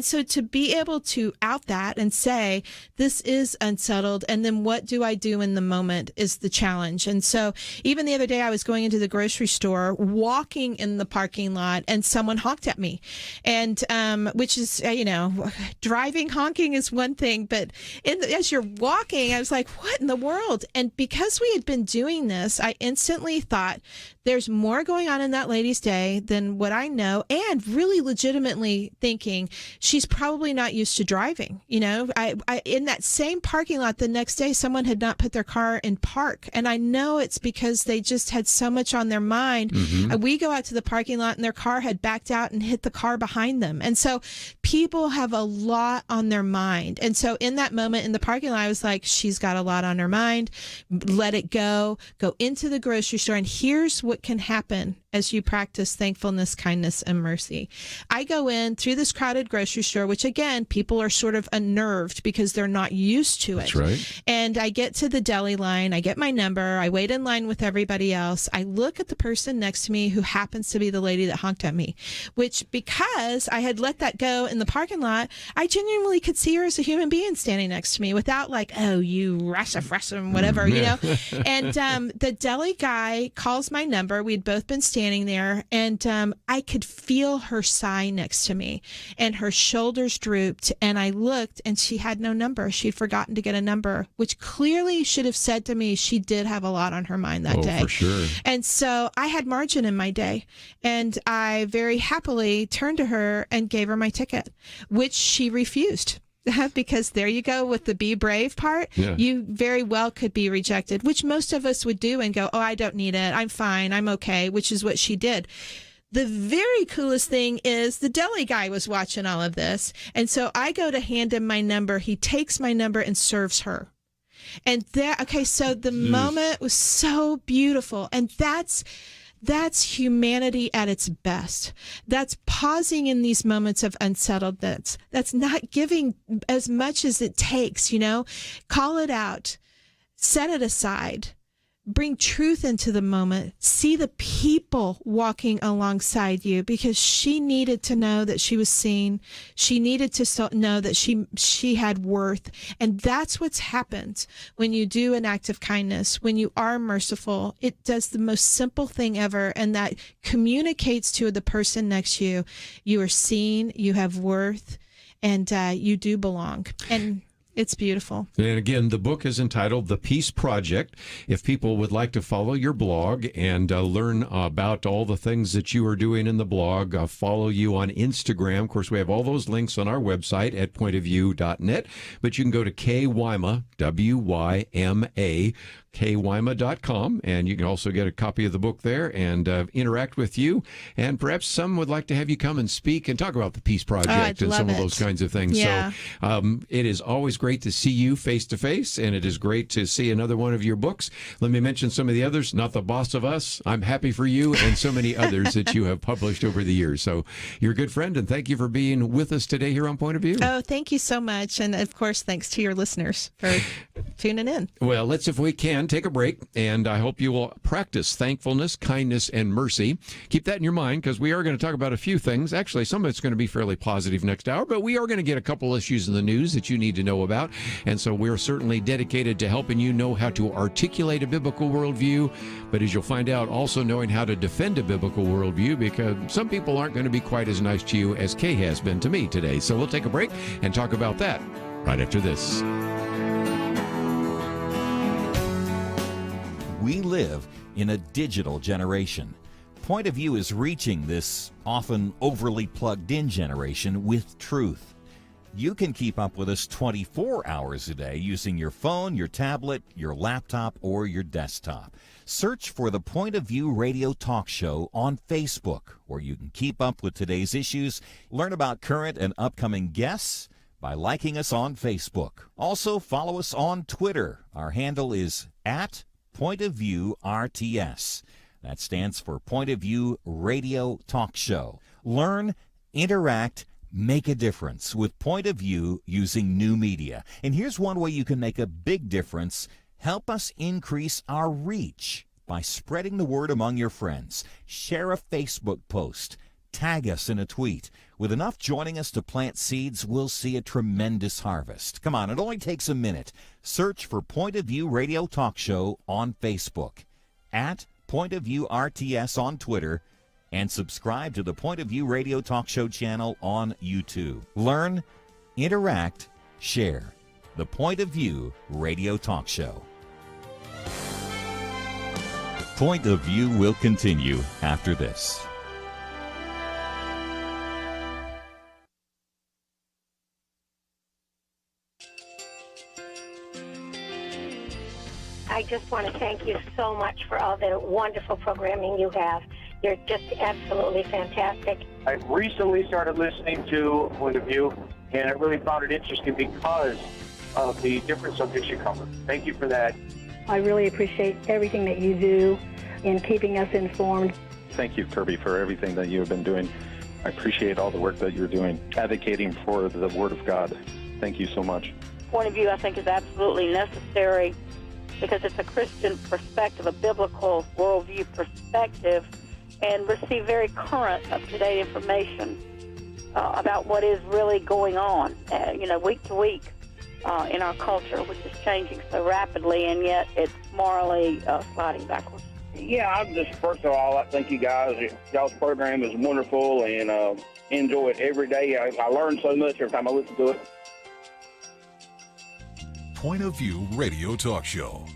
so to be able to out that and say, this is unsettled, and then what do I do in the moment is is the challenge. And so even the other day, I was going into the grocery store, walking in the parking lot, and someone honked at me. And which is, driving honking is one thing, but as you're walking, I was like, what in the world? And because we had been doing this, I instantly thought, there's more going on in that lady's day than what I know, and really legitimately thinking she's probably not used to driving. I in that same parking lot the next day, someone had not put their car in park, and I know it's because they just had so much on their mind. We go out to the parking lot, and their car had backed out and hit the car behind them, and so people have a lot on their mind. And so in that moment in the parking lot, I was like, she's got a lot on her mind. Let it go into the grocery store, and here's what can happen as you practice thankfulness, kindness, and mercy. I go in through this crowded grocery store, which again, people are sort of unnerved because they're not used to it. That's right. And I get to the deli line, I get my number, I wait in line with everybody else. I look at the person next to me who happens to be the lady that honked at me, which because I had let that go in the parking lot, I genuinely could see her as a human being standing next to me without like, oh, you rassafrassum, whatever, And the deli guy calls my number. We'd both been standing there, and I could feel her sigh next to me, and her shoulders drooped, and I looked, and she had no number. She'd forgotten to get a number, which clearly should have said to me she did have a lot on her mind that day. For sure. And so I had margin in my day, and I very happily turned to her and gave her my ticket, which she refused. Because there you go with the be brave part. Yeah. You very well could be rejected, which most of us would do and go, oh, I don't need it. I'm fine. I'm okay, which is what she did. The very coolest thing is the deli guy was watching all of this. And so I go to hand him my number. He takes my number and serves her. And so the moment was so beautiful. And that's humanity at its best. That's pausing in these moments of unsettledness. That's not giving as much as it takes, Call it out. Set it aside. Bring truth into the moment. See the people walking alongside you, because she needed to know that she was seen. She needed to know that she had worth. And that's what's happened when you do an act of kindness, when you are merciful. It does the most simple thing ever, and that communicates to the person next to you, you are seen, you have worth, and you do belong. And it's beautiful. And again, the book is entitled The Peace Project. If people would like to follow your blog and learn about all the things that you are doing in the blog, follow you on Instagram. Of course, we have all those links on our website at pointofview.net. But you can go to Kay Wyma, W-Y-M-A, kaywyma.com, and you can also get a copy of the book there and interact with you. And perhaps some would like to have you come and speak and talk about the Peace Project and some of those kinds of things. Yeah. So it is always great to see you face to face, and it is great to see another one of your books. Let me mention some of the others. Not the Boss of Us, I'm Happy for You, and so many others that you have published over the years. So you're a good friend, and thank you for being with us today here on Point of View. Oh, thank you so much. And of course, thanks to your listeners for tuning in. Well, let's, if we can, take a break, and I hope you will practice thankfulness, kindness, and mercy. Keep that in your mind, because we are going to talk about a few things. Actually, some of it's going to be fairly positive next hour, but we are going to get a couple issues in the news that you need to know about. And so we're certainly dedicated to helping you know how to articulate a biblical worldview, but as you'll find out, also knowing how to defend a biblical worldview, because some people aren't going to be quite as nice to you as Kay has been to me today. So we'll take a break and talk about that right after this. We live in a digital generation. Point of View is reaching this often overly plugged-in generation with truth. You can keep up with us 24 hours a day using your phone, your tablet, your laptop, or your desktop. Search for the Point of View radio talk show on Facebook, where you can keep up with today's issues, learn about current and upcoming guests by liking us on Facebook. Also, follow us on Twitter. Our handle is @Point of View RTS. That stands for Point of View Radio Talk Show. Learn, interact, make a difference with Point of View using new media. And here's one way you can make a big difference. Help us increase our reach by spreading the word among your friends. Share a Facebook post. Tag us in a tweet. With enough joining us to plant seeds, we'll see a tremendous harvest. Come on, it only takes a minute. Search for Point of View Radio Talk Show on Facebook, at Point of View RTS on Twitter, and subscribe to the Point of View Radio Talk Show channel on YouTube. Learn, interact, share. The Point of View Radio Talk Show. Point of View will continue after this. I just want to thank you so much for all the wonderful programming you have. You're just absolutely fantastic. I recently started listening to Point of View, and I really found it interesting because of the different subjects you cover. Thank you for that. I really appreciate everything that you do in keeping us informed. Thank you, Kerby, for everything that you have been doing. I appreciate all the work that you're doing, advocating for the Word of God. Thank you so much. Point of View, I think, is absolutely necessary because it's a Christian perspective, a biblical worldview perspective, and receive very current, up-to-date information about what is really going on, week to week in our culture, which is changing so rapidly, and yet it's morally sliding backwards. Yeah, I'm just, first of all, I thank you guys. Y'all's program is wonderful, and enjoy it every day. I learn so much every time I listen to it. Point of View Radio Talk Show.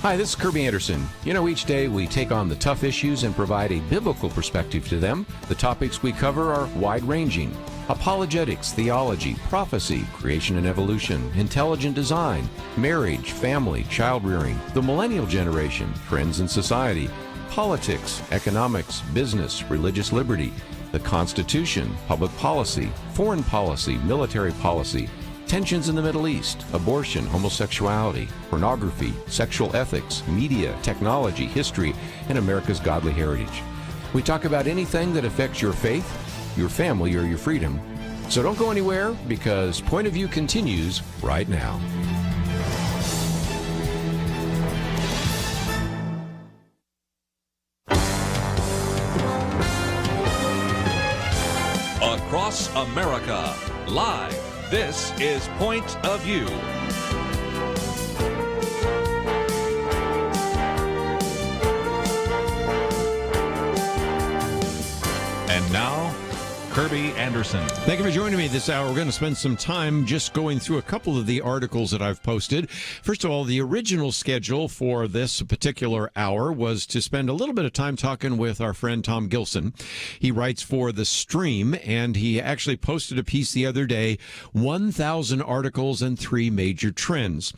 Hi, this is Kerby Anderson. You know, each day we take on the tough issues and provide a biblical perspective to them. The topics we cover are wide-ranging. Apologetics, theology, prophecy, creation and evolution, intelligent design, marriage, family, child-rearing, the millennial generation, trends in society, politics, economics, business, religious liberty, the Constitution, public policy, foreign policy, military policy, tensions in the Middle East, abortion, homosexuality, pornography, sexual ethics, media, technology, history, and America's godly heritage. We talk about anything that affects your faith, your family, or your freedom. So don't go anywhere, because Point of View continues right now. Across America, live. This is Point of View. And now, Kerby Anderson. Thank you for joining me this hour. We're going to spend some time just going through a couple of the articles that I've posted. First of all, the original schedule for this particular hour was to spend a little bit of time talking with our friend Tom Gilson. He writes for The Stream, and he actually posted a piece the other day, 1,000 articles and 3 major trends.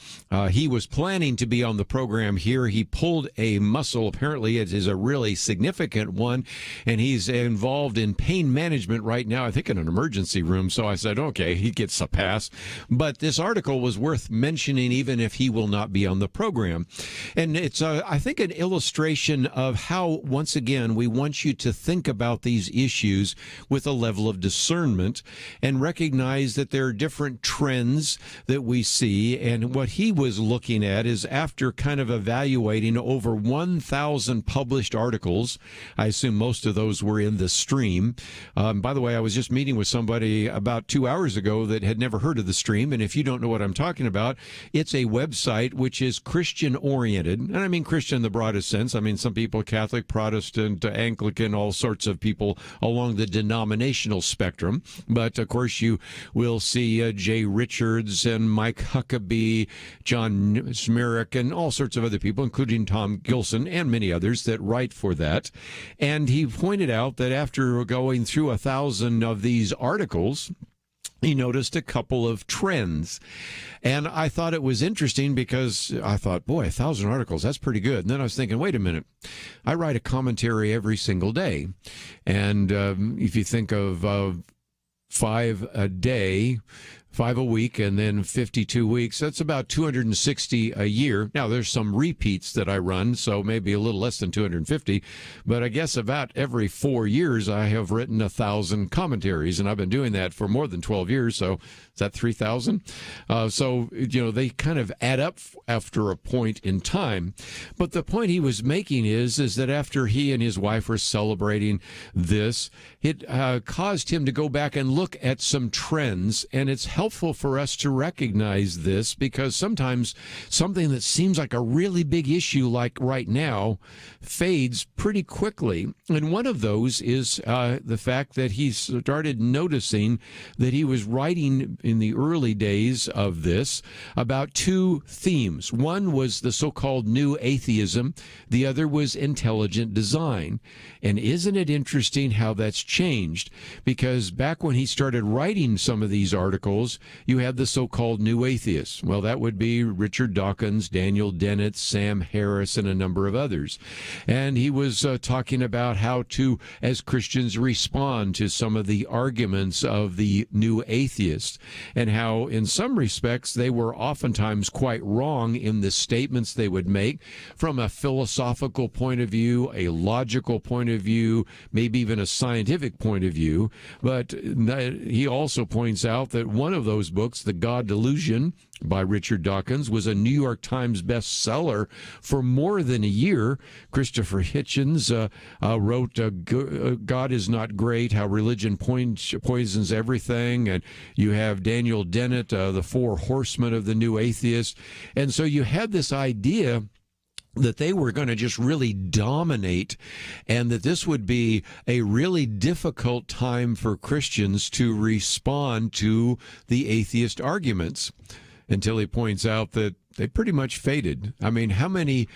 He was planning to be on the program here. He pulled a muscle. Apparently, it is a really significant one, and he's involved in pain management right now, I think in an emergency room. So I said, okay, he gets a pass. But this article was worth mentioning even if he will not be on the program. And it's, I think, an illustration of how, once again, we want you to think about these issues with a level of discernment and recognize that there are different trends that we see. And what he was looking at is, after kind of evaluating over 1,000 published articles, I assume most of those were in The Stream. By the way, I was just meeting with somebody about 2 hours ago that had never heard of The Stream. And if you don't know what I'm talking about, it's a website which is Christian-oriented. And I mean Christian in the broadest sense. I mean, some people, Catholic, Protestant, Anglican, all sorts of people along the denominational spectrum. But, of course, you will see Jay Richards and Mike Huckabee, John Smirek, and all sorts of other people, including Tom Gilson and many others that write for that. And he pointed out that after going through 1,000 of these articles, he noticed a couple of trends. And I thought it was interesting because I thought, boy, 1,000 articles, that's pretty good. And then I was thinking, wait a minute, I write a commentary every single day. And if you think of 5 a day, 5 a week, and then 52 weeks. That's about 260 a year. Now, there's some repeats that I run, so maybe a little less than 250. But I guess about every 4 years, I have written 1,000 commentaries, and I've been doing that for more than 12 years. So is that 3,000? So, you know, they kind of add up after a point in time. But the point he was making is that after he and his wife were celebrating this, it caused him to go back and look at some trends, and it's helpful for us to recognize this, because sometimes something that seems like a really big issue, like right now, fades pretty quickly. And one of those is the fact that he started noticing that he was writing in the early days of this about 2 themes. One was the so-called new atheism. The other was intelligent design. And isn't it interesting how that's changed? Because back when he started writing some of these articles, you had the so-called new atheists. Well, that would be Richard Dawkins, Daniel Dennett, Sam Harris, and a number of others. And he was talking about how to, as Christians, respond to some of the arguments of the new atheists, and how, in some respects, they were oftentimes quite wrong in the statements they would make from a philosophical point of view, a logical point of view, maybe even a scientific point of view. But he also points out that one of those books, The God Delusion by Richard Dawkins, was a New York Times bestseller for more than a year. Christopher Hitchens wrote God is Not Great, How Religion Poisons Everything. And you have Daniel Dennett, The Four Horsemen of the New Atheist. And so you had this idea that they were going to just really dominate, and that this would be a really difficult time for Christians to respond to the atheist arguments, until he points out that they pretty much faded. I mean, how many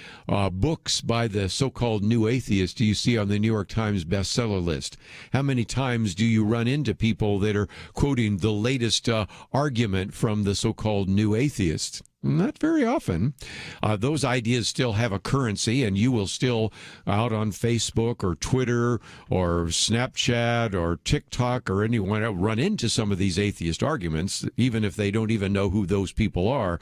books by the so-called new atheists do you see on the New York Times bestseller list? How many times do you run into people that are quoting the latest argument from the so-called new atheists? Not very often. Those ideas still have a currency, and you will still, out on Facebook or Twitter or Snapchat or TikTok or anyone, run into some of these atheist arguments, even if they don't even know who those people are.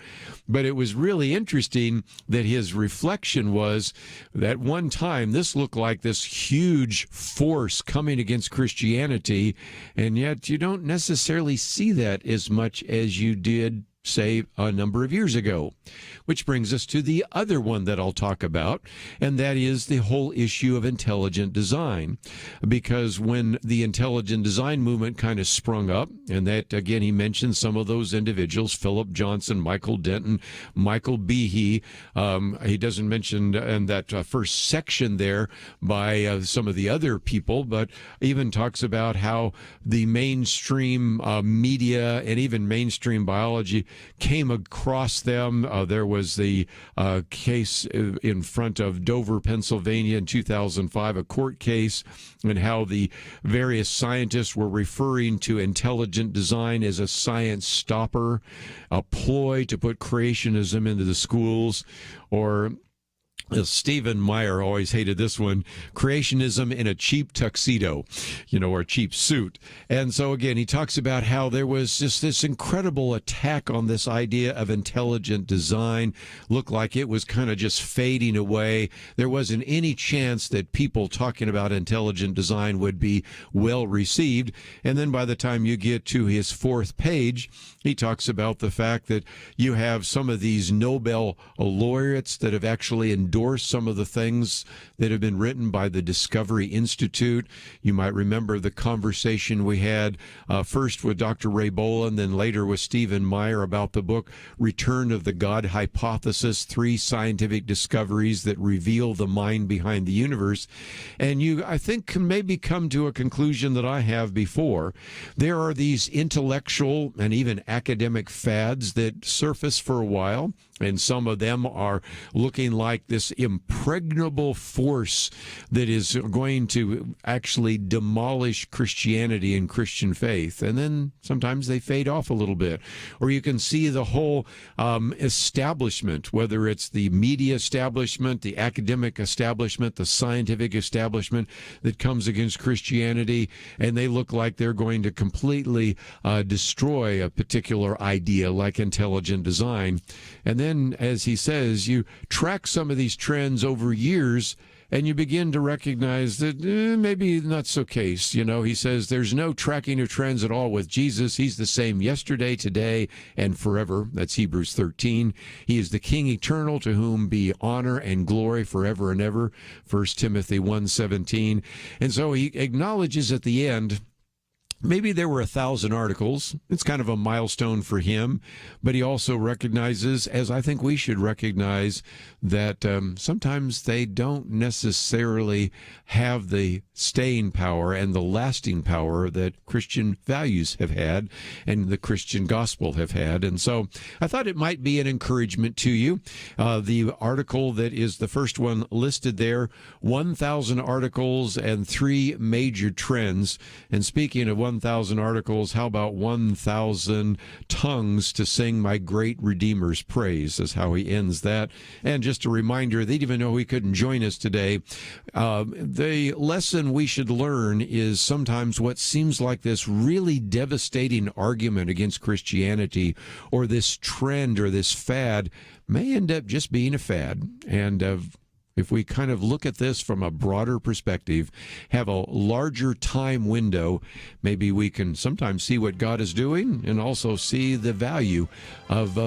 But it was really interesting that his reflection was that one time this looked like this huge force coming against Christianity, and yet you don't necessarily see that as much as you did, say, a number of years ago. Which brings us to the other one that I'll talk about, and that is the whole issue of intelligent design. Because when the intelligent design movement kind of sprung up, and that, again, he mentioned some of those individuals, Philip Johnson, Michael Denton, Michael Behe. He doesn't mention in that first section there by some of the other people, but even talks about how the mainstream media and even mainstream biology came across them. There was the case in front of Dover, Pennsylvania in 2005, a court case, and how the various scientists were referring to intelligent design as a science stopper, a ploy to put creationism into the schools, or Stephen Meyer always hated this one, creationism in a cheap tuxedo, or a cheap suit. And so, again, he talks about how there was just this incredible attack on this idea of intelligent design. Looked like it was kind of just fading away. There wasn't any chance that people talking about intelligent design would be well received. And then by the time you get to his fourth page, he talks about the fact that you have some of these Nobel laureates that have actually endorsed some of the things that have been written by the Discovery Institute. You might remember the conversation we had first with Dr. Ray Boland, then later with Stephen Meyer about the book Return of the God Hypothesis, 3 scientific discoveries that reveal the mind behind the universe. And you, I think, can maybe come to a conclusion that I have before. There are these intellectual and even academic fads that surface for a while, and some of them are looking like this impregnable force that is going to actually demolish Christianity and Christian faith. And then sometimes they fade off a little bit. Or you can see the whole establishment, whether it's the media establishment, the academic establishment, the scientific establishment that comes against Christianity, and they look like they're going to completely destroy a particular idea like intelligent design. And then, as he says, you track some of these trends over years, and you begin to recognize that maybe not so case. He says there's no tracking of trends at all with Jesus. He's the same yesterday, today, and forever. That's Hebrews 13. He is the King eternal, to whom be honor and glory forever and ever. 1 Timothy 1:17. And so he acknowledges at the end, maybe there were 1,000 articles. It's kind of a milestone for him. But he also recognizes, as I think we should recognize, that sometimes they don't necessarily have the staying power and the lasting power that Christian values have had and the Christian gospel have had. And so I thought it might be an encouragement to you. The article that is the first one listed there, 1,000 articles and 3 major trends. And speaking of 1,000 articles, how about 1,000 tongues to sing my great Redeemer's praise, is how he ends that. And just a reminder, they didn't even know he couldn't join us today. The lesson we should learn is sometimes what seems like this really devastating argument against Christianity, or this trend or this fad, may end up just being a fad. And if we kind of look at this from a broader perspective, have a larger time window, maybe we can sometimes see what God is doing and also see the value of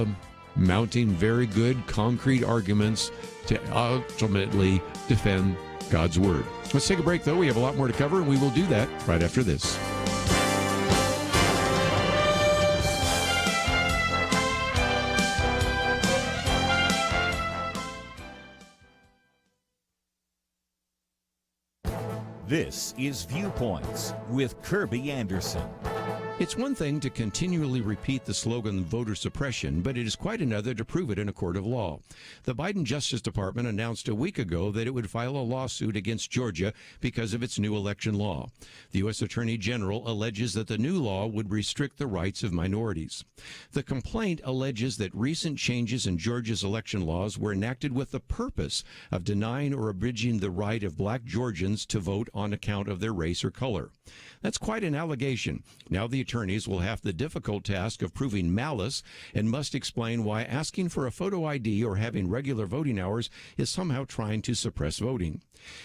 mounting very good concrete arguments to ultimately defend God's word. Let's take a break, though. We have a lot more to cover, and we will do that right after this. This is Viewpoints with Kerby Anderson. It's one thing to continually repeat the slogan voter suppression, but it is quite another to prove it in a court of law. The Biden Justice Department announced a week ago that it would file a lawsuit against Georgia because of its new election law. The U.S. Attorney General alleges that the new law would restrict the rights of minorities. The complaint alleges that recent changes in Georgia's election laws were enacted with the purpose of denying or abridging the right of black Georgians to vote on account of their race or color. That's quite an allegation. Now the attorneys will have the difficult task of proving malice and must explain why asking for a photo ID or having regular voting hours is somehow trying to suppress voting.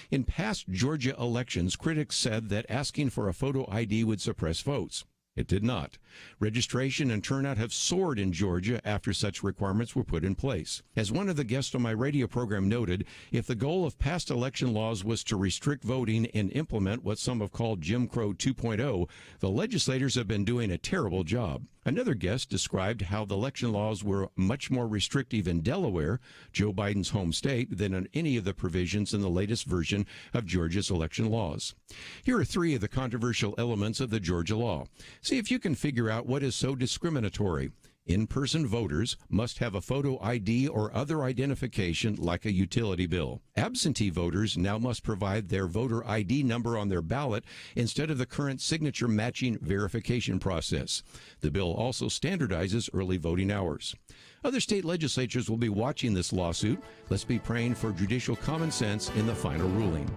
In past Georgia elections, critics said that asking for a photo ID would suppress votes. It did not. Registration and turnout have soared in Georgia after such requirements were put in place. As one of the guests on my radio program noted, if the goal of past election laws was to restrict voting and implement what some have called Jim Crow 2.0, the legislators have been doing a terrible job. Another guest described how the election laws were much more restrictive in Delaware, Joe Biden's home state, than in any of the provisions in the latest version of Georgia's election laws. Here are three of the controversial elements of the Georgia law. See if you can figure out what is so discriminatory. In-person voters must have a photo ID or other identification like a utility bill. Absentee voters now must provide their voter ID number on their ballot instead of the current signature matching verification process. The bill also standardizes early voting hours. Other state legislatures will be watching this lawsuit. Let's be praying for judicial common sense in the final ruling.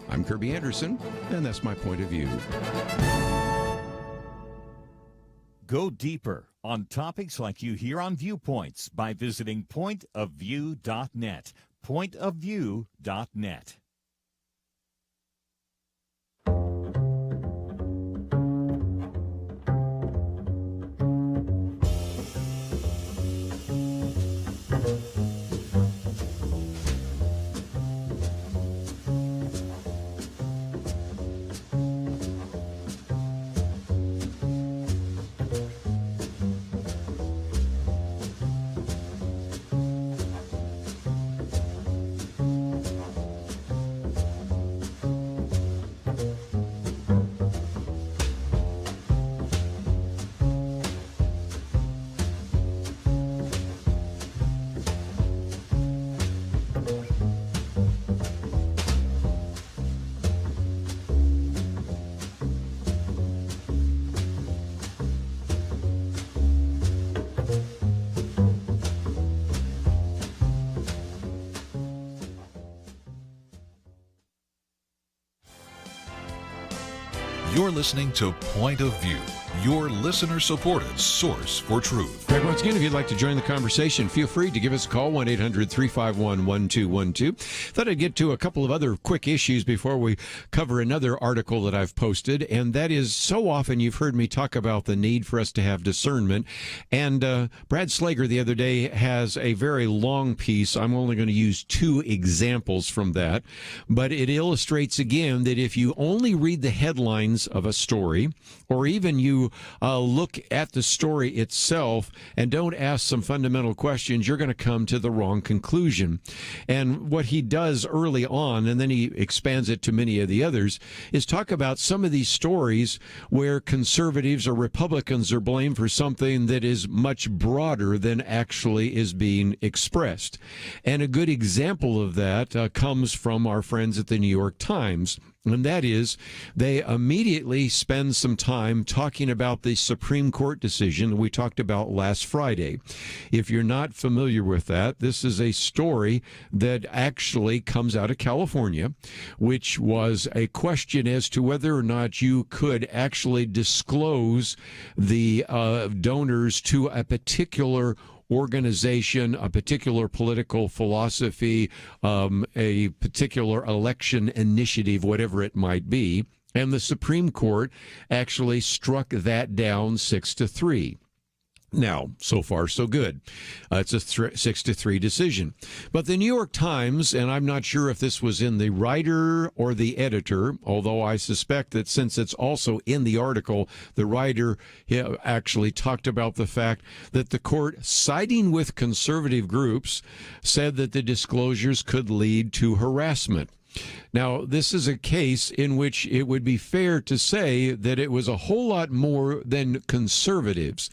I'm Kerby Anderson, and that's my point of view. Go deeper on topics like you hear on Viewpoints by visiting pointofview.net. Pointofview.net. You're listening to Point of View, your listener-supported source for truth. Right, once again, if you'd like to join the conversation, feel free to give us a call, 1-800-351-1212. Thought I'd get to a couple of other quick issues before we cover another article that I've posted, and that is so often you've heard me talk about the need for us to have discernment. And Brad Slager the other day has a very long piece. I'm only going to use two examples from that, but it illustrates again that if you only read the headlines of a story, or even you look at the story itself and don't ask some fundamental questions, you're going to come to the wrong conclusion. And what he does early on, and then he expands it to many of the others, is talk about some of these stories where conservatives or Republicans are blamed for something that is much broader than actually is being expressed. And a good example of that comes from our friends at the New York Times. And that is, they immediately spend some time talking about the Supreme Court decision we talked about last Friday. If you're not familiar with that, this is a story that actually comes out of California, which was a question as to whether or not you could actually disclose the donors to a particular organization, a particular political philosophy, a particular election initiative, whatever it might be. And the Supreme Court actually struck that down 6-3. Now, so far, so good. It's a 6-3 decision. But the New York Times, and I'm not sure if this was in the writer or the editor, although I suspect that since it's also in the article, the writer actually talked about the fact that the court, siding with conservative groups, said that the disclosures could lead to harassment. Now, this is a case in which it would be fair to say that it was a whole lot more than conservatives.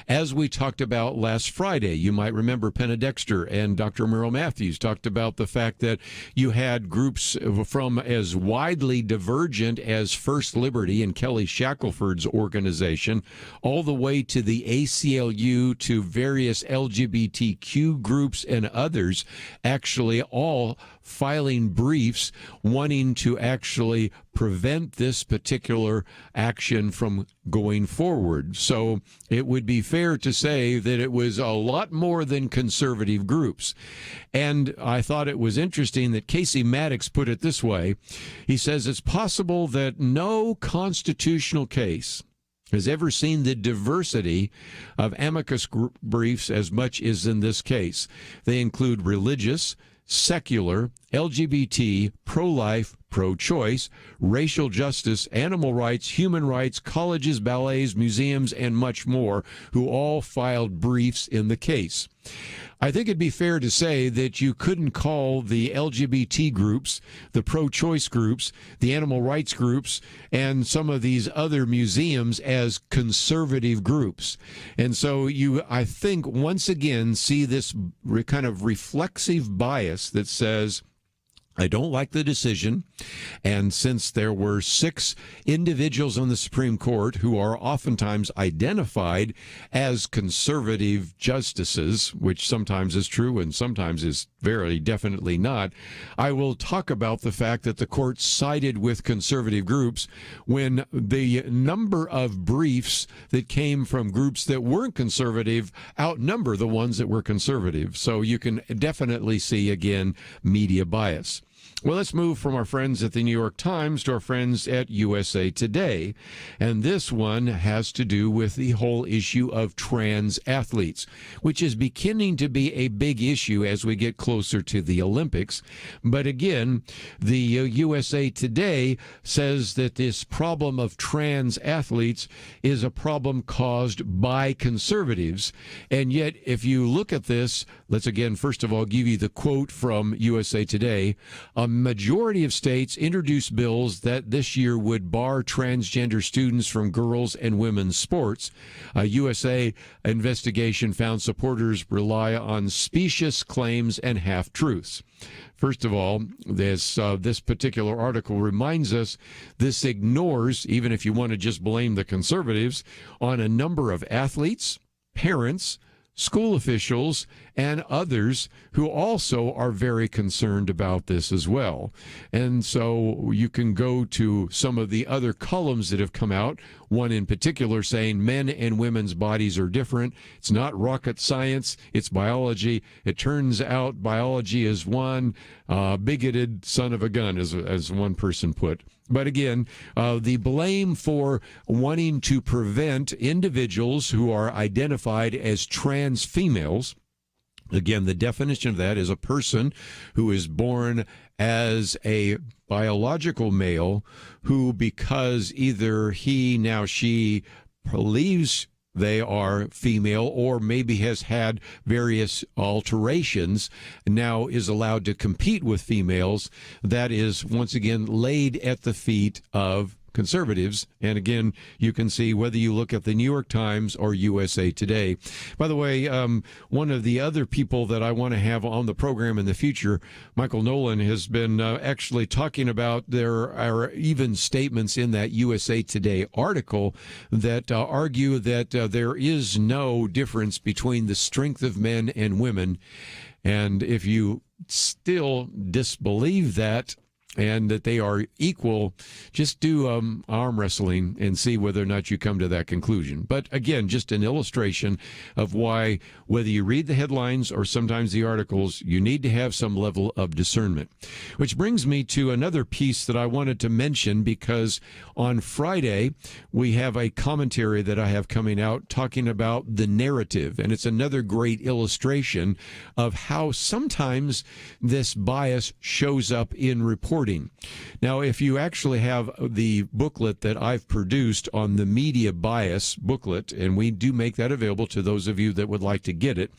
As we talked about last Friday, you might remember Penna Dexter and Dr. Merrill Matthews talked about the fact that you had groups from as widely divergent as First Liberty and Kelly Shackelford's organization, all the way to the ACLU, to various LGBTQ groups and others, actually all filing briefs wanting to actually prevent this particular action from going forward. So it would be fair to say that it was a lot more than conservative groups. And I thought it was interesting that Casey Maddox put it this way. He says it's possible that no constitutional case has ever seen the diversity of amicus briefs as much as in this case. They include religious, secular, LGBT, pro-life, pro-choice, racial justice, animal rights, human rights, colleges, ballets, museums, and much more, who all filed briefs in the case. I think it'd be fair to say that you couldn't call the LGBT groups, the pro-choice groups, the animal rights groups, and some of these other museums as conservative groups. And so you, I think, once again see this kind of reflexive bias that says, I don't like the decision, and since there were 6 individuals on the Supreme Court who are oftentimes identified as conservative justices, which sometimes is true and sometimes is very definitely not, I will talk about the fact that the court sided with conservative groups when the number of briefs that came from groups that weren't conservative outnumber the ones that were conservative. So you can definitely see, again, media bias. Well, let's move from our friends at the New York Times to our friends at USA Today. And this one has to do with the whole issue of trans athletes, which is beginning to be a big issue as we get closer to the Olympics. But again, the USA Today says that this problem of trans athletes is a problem caused by conservatives. And yet, if you look at this, let's again, first of all, give you the quote from USA Today. A majority of states introduced bills that this year would bar transgender students from girls' and women's sports. A USA investigation found supporters rely on specious claims and half-truths. First of all, this particular article reminds us this ignores, even if you want to just blame the conservatives, on a number of athletes, parents, school officials, and others who also are very concerned about this as well. And so you can go to some of the other columns that have come out, one in particular saying men and women's bodies are different. It's not rocket science, it's biology. It turns out biology is one bigoted son of a gun, as one person put. But again, the blame for wanting to prevent individuals who are identified as trans females, again, the definition of that is a person who is born as a biological male who, because either he, now she, believes they are female or maybe has had various alterations, now is allowed to compete with females. That is, once again, laid at the feet of conservatives. And again, you can see whether you look at the New York Times or USA Today. By the way, one of the other people that I want to have on the program in the future, Michael Nolan, has been actually talking about there are even statements in that USA Today article that argue that there is no difference between the strength of men and women. And if you still disbelieve that, and that they are equal, just do arm wrestling and see whether or not you come to that conclusion. But again, just an illustration of why, whether you read the headlines or sometimes the articles, you need to have some level of discernment. Which brings me to another piece that I wanted to mention, because on Friday we have a commentary that I have coming out talking about the narrative, and it's another great illustration of how sometimes this bias shows up in reporting. reporting. Now, if you actually have the booklet that I've produced on the media bias booklet, and we do make that available to those of you that would like to get it,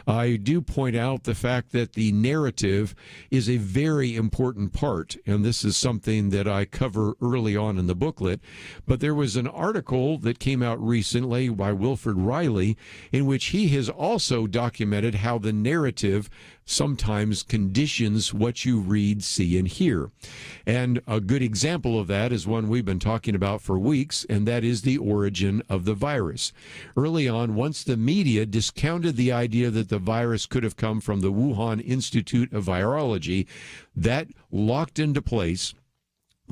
I do point out the fact that the narrative is a very important part, and this is something that I cover early on in the booklet. But there was an article that came out recently by Wilfred Riley in which he has also documented how the narrative sometimes conditions what you read, see, and hear. And a good example of that is one we've been talking about for weeks, and that is the origin of the virus. Early on, once the media discounted the idea that the virus could have come from the Wuhan Institute of Virology, that locked into place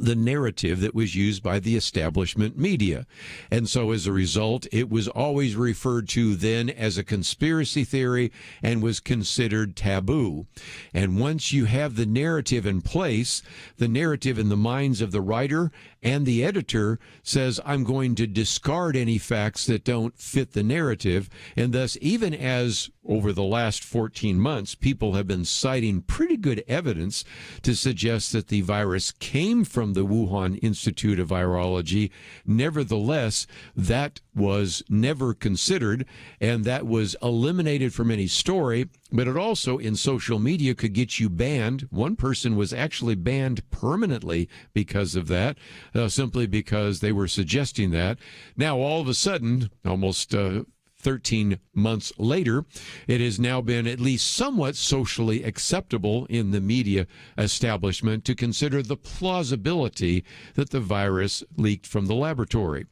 the narrative that was used by the establishment media. And so as a result, it was always referred to then as a conspiracy theory and was considered taboo. And once you have the narrative in place, the narrative in the minds of the writer and the editor says, I'm going to discard any facts that don't fit the narrative. And thus, even as over the last 14 months, people have been citing pretty good evidence to suggest that the virus came from the Wuhan Institute of Virology. Nevertheless, that was never considered, and that was eliminated from any story. But it also, in social media, could get you banned. One person was actually banned permanently because of that, simply because they were suggesting that. Now, all of a sudden, almost 13 months later, it has now been at least somewhat socially acceptable in the media establishment to consider the plausibility that the virus leaked from the laboratory.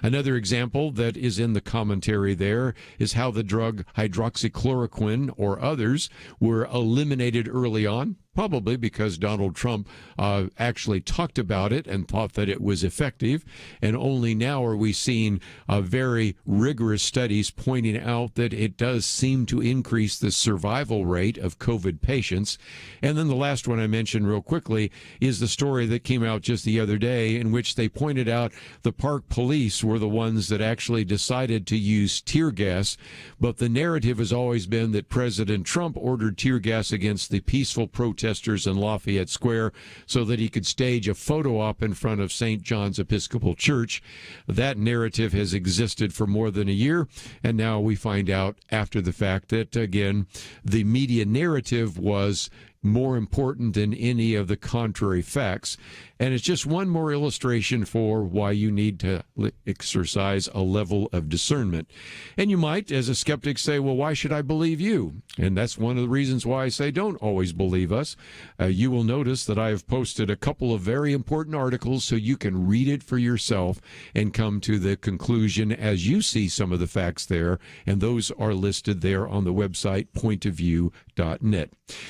Another example that is in the commentary there is how the drug hydroxychloroquine or others were eliminated early on, probably because Donald Trump actually talked about it and thought that it was effective. And only now are we seeing very rigorous studies pointing out that it does seem to increase the survival rate of COVID patients. And then the last one I mentioned real quickly is the story that came out just the other day in which they pointed out the park police were the ones that actually decided to use tear gas. But the narrative has always been that President Trump ordered tear gas against the peaceful protesters in Lafayette Square so that he could stage a photo op in front of St. John's Episcopal Church. That narrative has existed for more than a year, and now we find out after the fact that, again, the media narrative was more important than any of the contrary facts. And it's just one more illustration for why you need to exercise a level of discernment. And you might, as a skeptic, say, well, why should I believe you? And that's one of the reasons why I say don't always believe us. You will notice that I have posted a couple of very important articles so you can read it for yourself and come to the conclusion as you see some of the facts there. And those are listed there on the website, pointofview.net.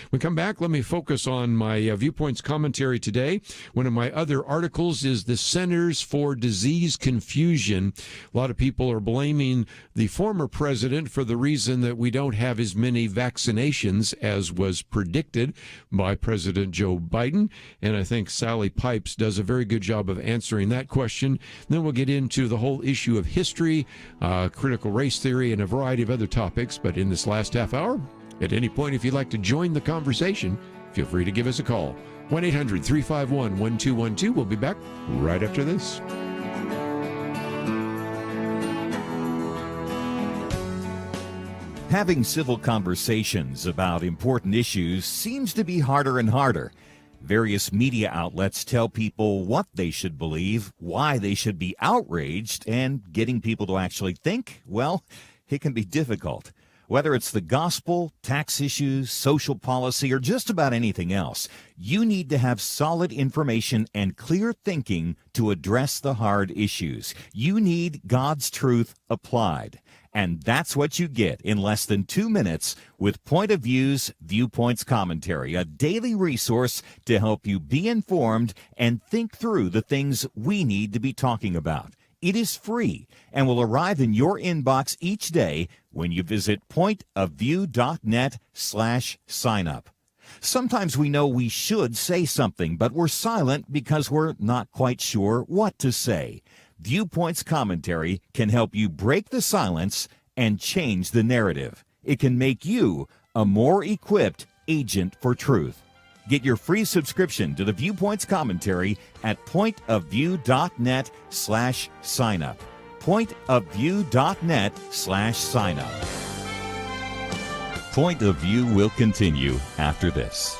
When we come back, let me focus on my Viewpoints commentary today. One of my other articles is the Centers for Disease Confusion. A lot of people are blaming the former president for the reason that we don't have as many vaccinations as was predicted by President Joe Biden. And I think Sally Pipes does a very good job of answering that question. Then we'll get into the whole issue of history, critical race theory, and a variety of other topics. But in this last half hour, at any point, if you'd like to join the conversation, feel free to give us a call. 1-800-351-1212. We'll be back right after this. Having civil conversations about important issues seems to be harder and harder. Various media outlets tell people what they should believe, why they should be outraged, and getting people to actually think, well, it can be difficult. Whether it's the gospel, tax issues, social policy, or just about anything else, you need to have solid information and clear thinking to address the hard issues. You need God's truth applied. And that's what you get in less than 2 minutes with Point of View's Viewpoints Commentary, a daily resource to help you be informed and think through the things we need to be talking about. It is free and will arrive in your inbox each day when you visit pointofview.net/sign-up. Sometimes we know we should say something, but we're silent because we're not quite sure what to say. Viewpoints Commentary can help you break the silence and change the narrative. It can make you a more equipped agent for truth. Get your free subscription to the Viewpoints commentary at pointofview.net/signup. Pointofview.net/signup. Point of View will continue after this.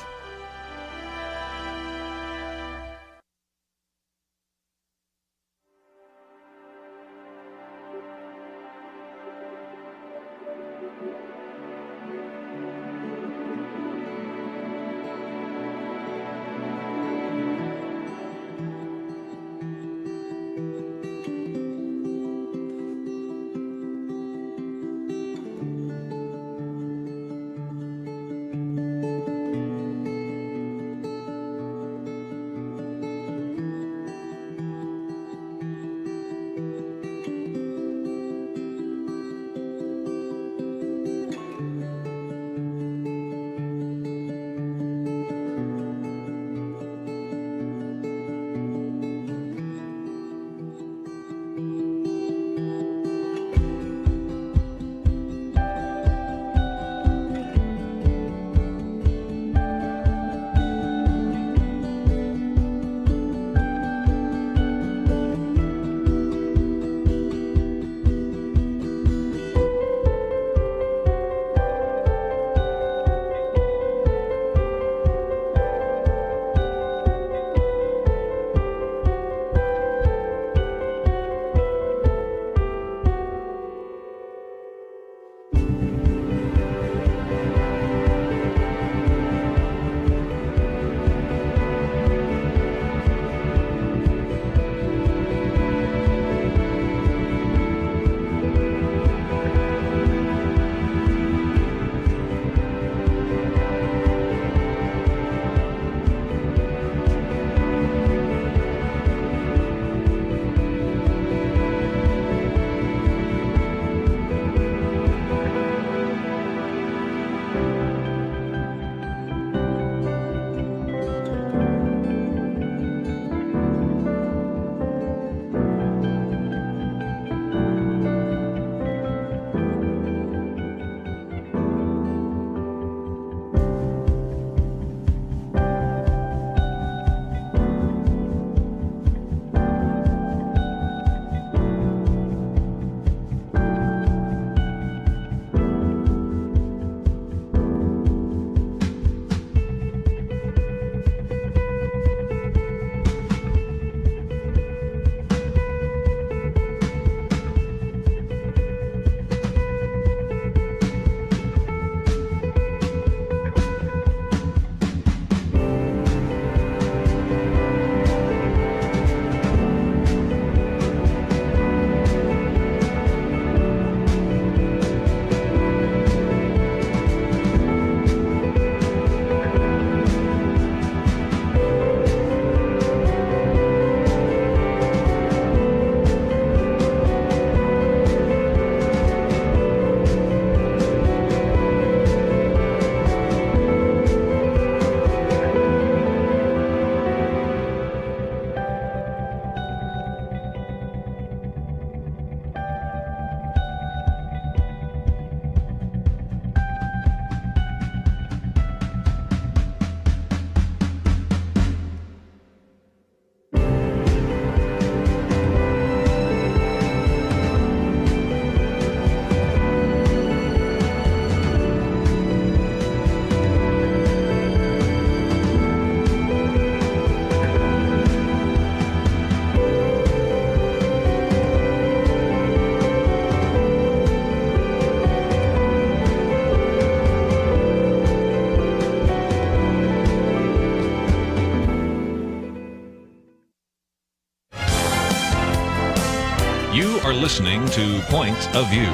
You are listening to Point of View.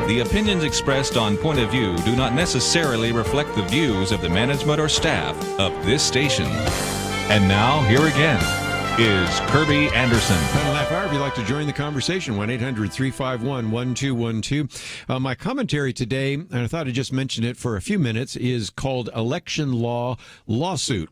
The opinions expressed on Point of View do not necessarily reflect the views of the management or staff of this station. And now, here again is Kerby Anderson. Final half hour, if you'd like to join the conversation, 1-800-351-1212. My commentary today, and I thought I'd just mention it for a few minutes, is called Election Law Lawsuit.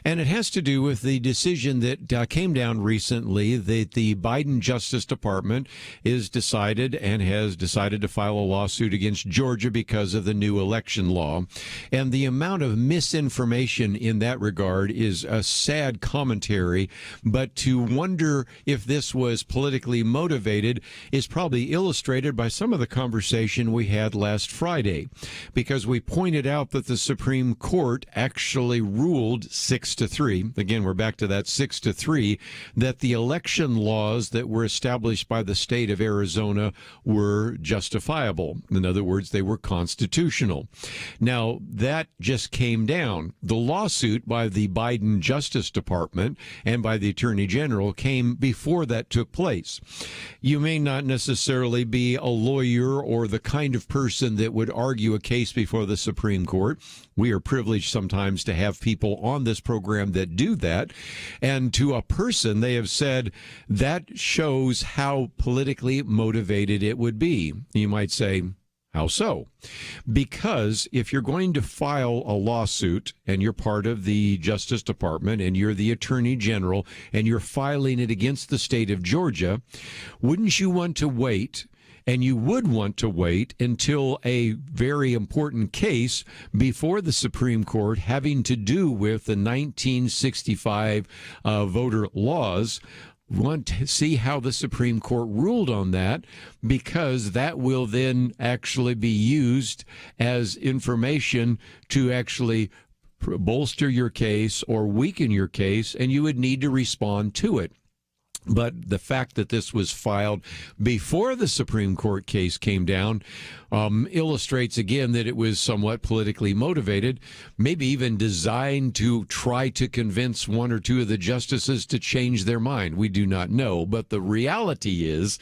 And it has to do with the decision that came down recently that the Biden Justice Department has decided to file a lawsuit against Georgia because of the new election law. And the amount of misinformation in that regard is a sad commentary. But to wonder if this was politically motivated is probably illustrated by some of the conversation we had last Friday, because we pointed out that the Supreme Court actually ruled 6-3. Again, we're back to that 6-3, that the election laws that were established by the state of Arizona were justifiable. In other words, they were constitutional. Now, that just came down. The lawsuit by the Biden Justice Department and by the Attorney General came before that took place. You may not necessarily be a lawyer or the kind of person that would argue a case before the Supreme Court. We are privileged sometimes to have people on this program that do that. And to a person, they have said that shows how politically motivated it would be. You might say, how so? Because if you're going to file a lawsuit and you're part of the Justice Department and you're the Attorney General and you're filing it against the state of Georgia, wouldn't you want to wait? And you would want to wait until a very important case before the Supreme Court having to do with the 1965 voter laws. Want to see how the Supreme Court ruled on that, because that will then actually be used as information to actually bolster your case or weaken your case, and you would need to respond to it. But the fact that this was filed before the Supreme Court case came down illustrates again that it was somewhat politically motivated, maybe even designed to try to convince one or two of the justices to change their mind. We do not know. But the reality is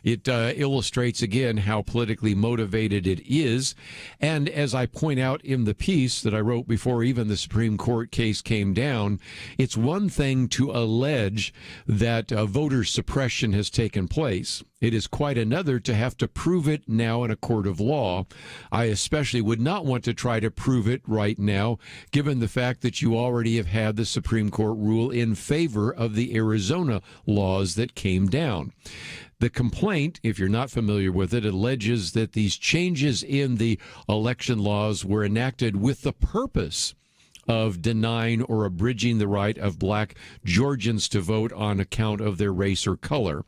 it illustrates again how politically motivated it is. And as I point out in the piece that I wrote before even the Supreme Court case came down, it's one thing to allege that voter suppression has taken place. It is quite another to have to prove it now in a court of law. I especially would not want to try to prove it right now, given the fact that you already have had the Supreme Court rule in favor of the Arizona laws that came down. The complaint, if you're not familiar with it, alleges that these changes in the election laws were enacted with the purpose of denying or abridging the right of black Georgians to vote on account of their race or color.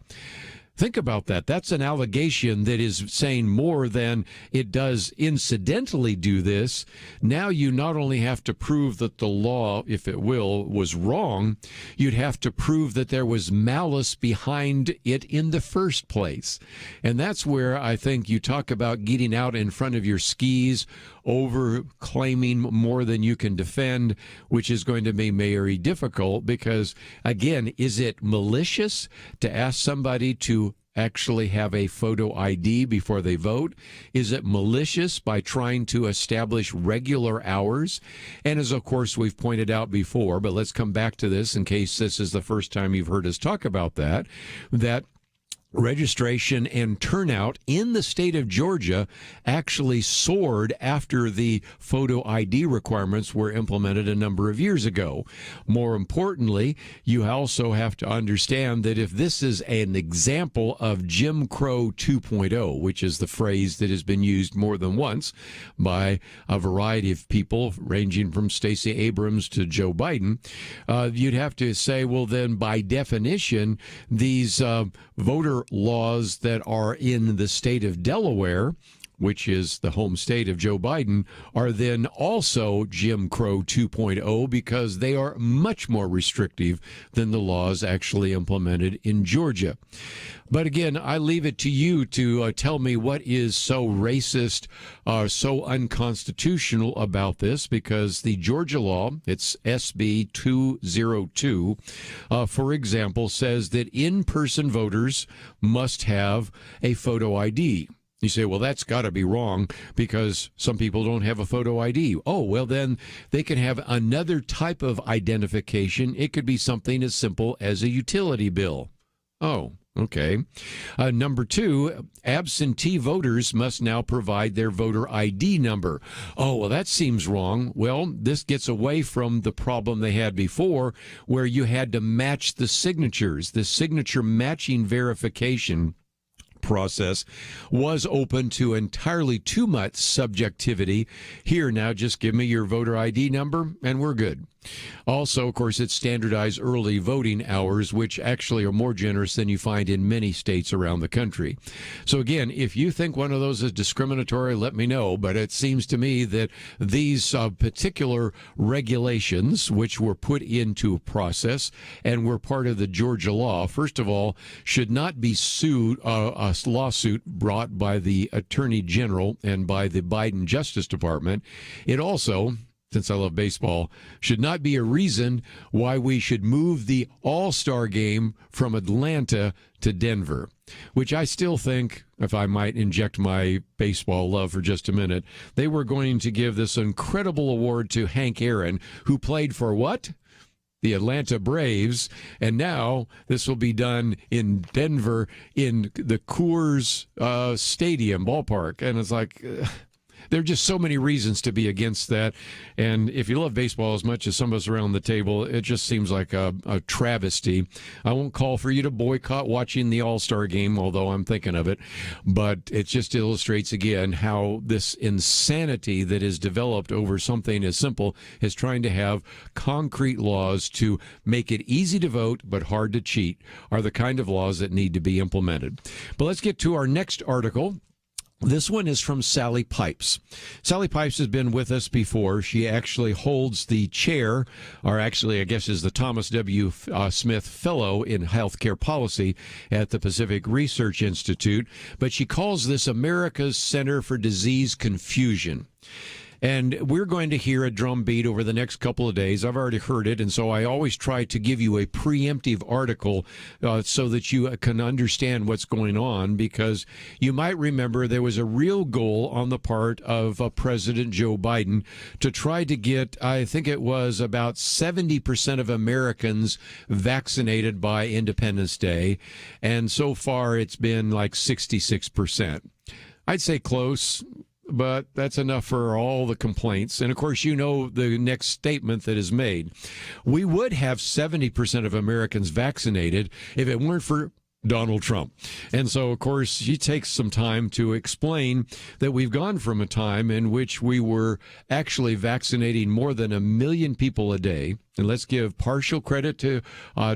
Think about that. That's an allegation that is saying more than it does incidentally do this. Now you not only have to prove that the law, if it will, was wrong, you'd have to prove that there was malice behind it in the first place. And that's where I think you talk about getting out in front of your skis, over claiming more than you can defend, which is going to be very difficult because, again, is it malicious to ask somebody to actually have a photo ID before they vote? Is it malicious by trying to establish regular hours? And as, of course, we've pointed out before, but let's come back to this in case this is the first time you've heard us talk about that registration and turnout in the state of Georgia actually soared after the photo ID requirements were implemented a number of years ago. More importantly, you also have to understand that if this is an example of Jim Crow 2.0, which is the phrase that has been used more than once by a variety of people, ranging from Stacey Abrams to Joe Biden, you'd have to say, well, then by definition, these voter laws that are in the state of Delaware, which is the home state of Joe Biden, are then also Jim Crow 2.0 because they are much more restrictive than the laws actually implemented in Georgia. But again, I leave it to you to tell me what is so racist, so unconstitutional about this, because the Georgia law, it's SB 202, for example, says that in-person voters must have a photo ID. You say, well, that's got to be wrong because some people don't have a photo ID. Oh, well, then they can have another type of identification. It could be something as simple as a utility bill. Oh, okay. Number 2, absentee voters must now provide their voter ID number. Oh, well, that seems wrong. Well, this gets away from the problem they had before where you had to match the signatures. The signature matching verification process was open to entirely too much subjectivity. Here now, just give me your voter ID number and we're good. Also, of course, it's standardized early voting hours, which actually are more generous than you find in many states around the country. So again, if you think one of those is discriminatory, let me know. But it seems to me that these particular regulations, which were put into process and were part of the Georgia law, first of all, should not be sued, a lawsuit brought by the Attorney General and by the Biden Justice Department. It also, since I love baseball, should not be a reason why we should move the All-Star game from Atlanta to Denver, which I still think, if I might inject my baseball love for just a minute, they were going to give this incredible award to Hank Aaron, who played for what? The Atlanta Braves, and now this will be done in Denver in the Coors Stadium ballpark, and it's like... there are just so many reasons to be against that. And if you love baseball as much as some of us around the table, it just seems like a travesty. I won't call for you to boycott watching the All-Star game, although I'm thinking of it. But it just illustrates again how this insanity that is developed over something as simple as trying to have concrete laws to make it easy to vote but hard to cheat are the kind of laws that need to be implemented. But let's get to our next article. This one is from Sally Pipes. Sally Pipes has been with us before. She actually holds the chair, or actually I guess is the Thomas W. Smith Fellow in Healthcare Policy at the Pacific Research Institute, but she calls this America's Center for Disease Confusion. And we're going to hear a drum beat over the next couple of days. I've already heard it, and so I always try to give you a preemptive article so that you can understand what's going on, because you might remember there was a real goal on the part of President Joe Biden to try to get, I think it was about 70% of Americans vaccinated by Independence Day, and so far it's been like 66%. I'd say close, but that's enough for all the complaints. And, of course, you know the next statement that is made. We would have 70% of Americans vaccinated if it weren't for Donald Trump. And so, of course, she takes some time to explain that we've gone from a time in which we were actually vaccinating more than 1 million people a day. And let's give partial credit to